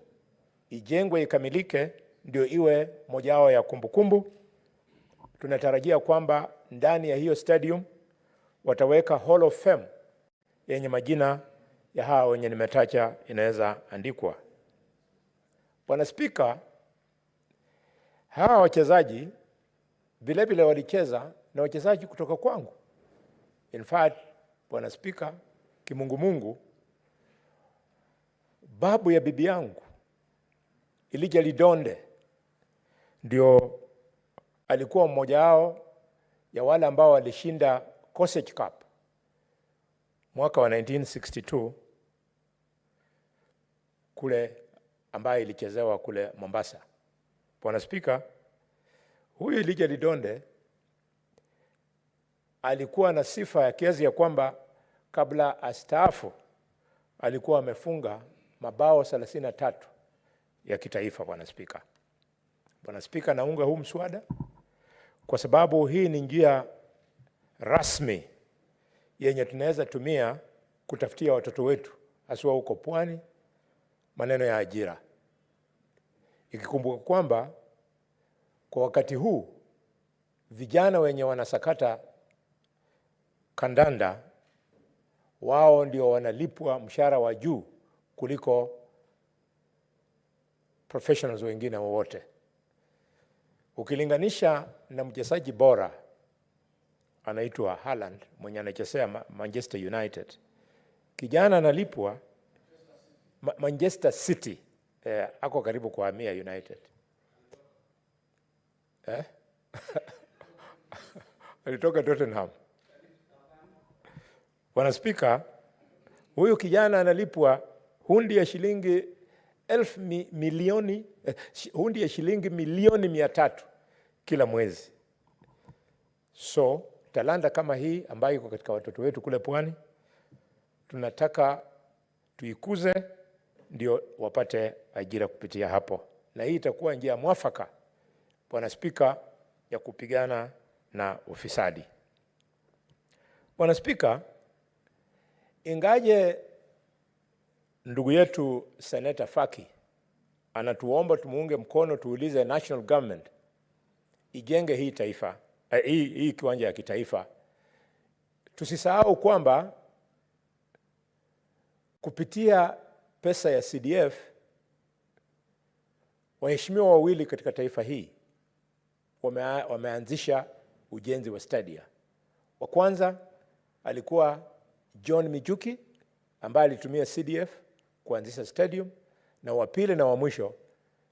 ijengwe ikamilike, ndio iwe mojao ya kumbukumbu. Tunatarajia kwamba ndani ya hiyo stadium wataweka Hall of Fame yenye majina ya hawa wenye nimetaja inaweza andikwa. Bwana Spika, hawa wachezaji vile vile walicheza na wachezaji kutoka kwangu. In fact, Bwana Spika, kimungumungu, babu ya bibi yangu Elijah Lidonde ndio alikuwa mmoja wao ya wale ambao walishinda Cosach Cup mwaka wa 1962 kule, ambaye ilichezewa kule Mombasa. Bwana Spika, huyu Elijah Lidonde alikuwa na sifa ya kiasi ya kwamba kabla astaafu alikuwa amefunga mabao 33 ya kitaifa. Bwana Spika, Bwana Spika, naunga huu mswada kwa sababu hii ni njia rasmi yenye tunaweza tumia kutafutia watoto wetu haswa huko pwani maneno ya ajira, ikikumbuka kwamba kwa wakati huu vijana wenye wanasakata kandanda wao ndio wanalipwa mshahara wa juu kuliko professionals wengine wowote. Ukilinganisha na mchezaji bora anaitwa Haaland mwenye anachezea Manchester United, kijana analipwa Manchester City, ako karibu kuhamia United. Alitoka Tottenham. Bwana Spika, huyu kijana analipwa hundi ya shilingi hundi ya shilingi milioni 300 kila mwezi. So talanta kama hii ambayo iko katika watoto wetu kule pwani, tunataka tuikuze ndio wapate ajira kupitia hapo, na hii itakuwa njia mwafaka, Bwana Spika, ya kupigana na ufisadi. Bwana Spika, ingaje ndugu yetu Senator Faki anatuomba tumuunge mkono, tuulize national government ijenge hii taifa, hii kiwanja ya kitaifa, tusisahau kwamba kupitia pesa ya CDF waheshimiwa wawili katika taifa hii wameanzisha ujenzi wa stadia. Wa kwanza alikuwa John Mijuki ambaye alitumia CDF kuanzisha stadium, na wa pili na wa mwisho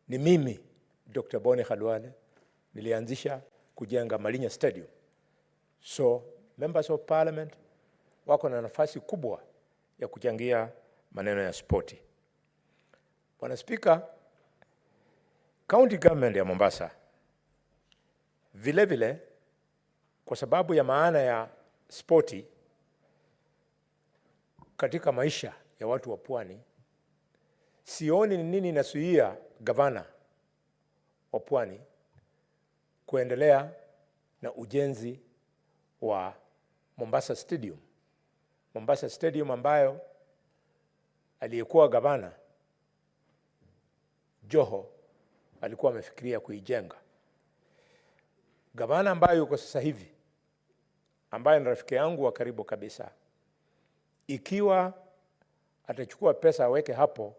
ni mimi Dr. Boni Khalwale, nilianzisha kujenga Malinya Stadium. So members of parliament wako na nafasi kubwa ya kuchangia maneno ya spoti. Bwana Spika, county government ya Mombasa vile vile, kwa sababu ya maana ya spoti katika maisha ya watu wa pwani, sioni ni nini inasuia gavana wa Pwani kuendelea na ujenzi wa Mombasa Stadium. Mombasa Stadium ambayo aliyekuwa gavana Joho alikuwa amefikiria kuijenga. Gavana ambaye yuko sasa hivi, ambaye ni rafiki yangu wa karibu kabisa, ikiwa atachukua pesa aweke hapo,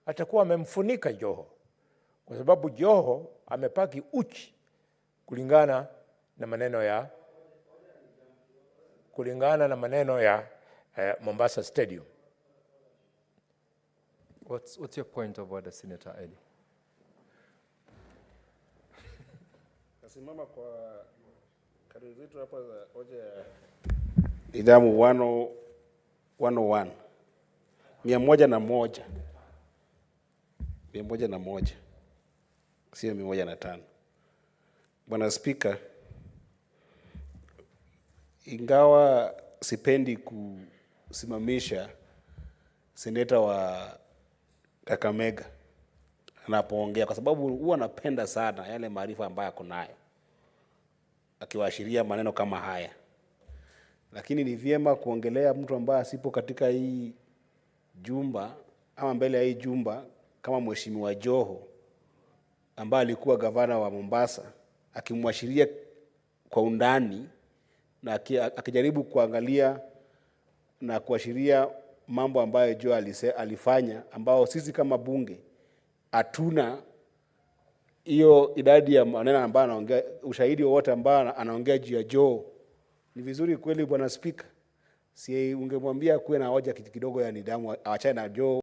atakuwa amemfunika Joho, kwa sababu Joho amepaki uchi kulingana na maneno ya Mombasa Stadium. What's your point of order, Senator Eli? Nasimama kwa kadri zetu hapa za hoja ya nidhamu 101. 101. Sio 105. Bwana Spika, ingawa sipendi kusimamisha seneta wa Kakamega anapoongea, kwa sababu huwa napenda sana yale maarifa ambayo ako nayo akiwaashiria maneno kama haya, lakini ni vyema kuongelea mtu ambaye asipo katika hii jumba ama mbele ya hii jumba, kama Mheshimiwa Joho ambaye alikuwa gavana wa Mombasa, akimwashiria kwa undani na akijaribu kuangalia na kuashiria mambo ambayo Joho alifanya, ambao sisi kama bunge hatuna hiyo idadi ya maneno ambayo anaongea, ushahidi wowote ambao anaongea juu ya Joho. Ni vizuri kweli, Bwana Spika, si ungemwambia kuwe na hoja kidogo ya nidhamu, aachane na Joho.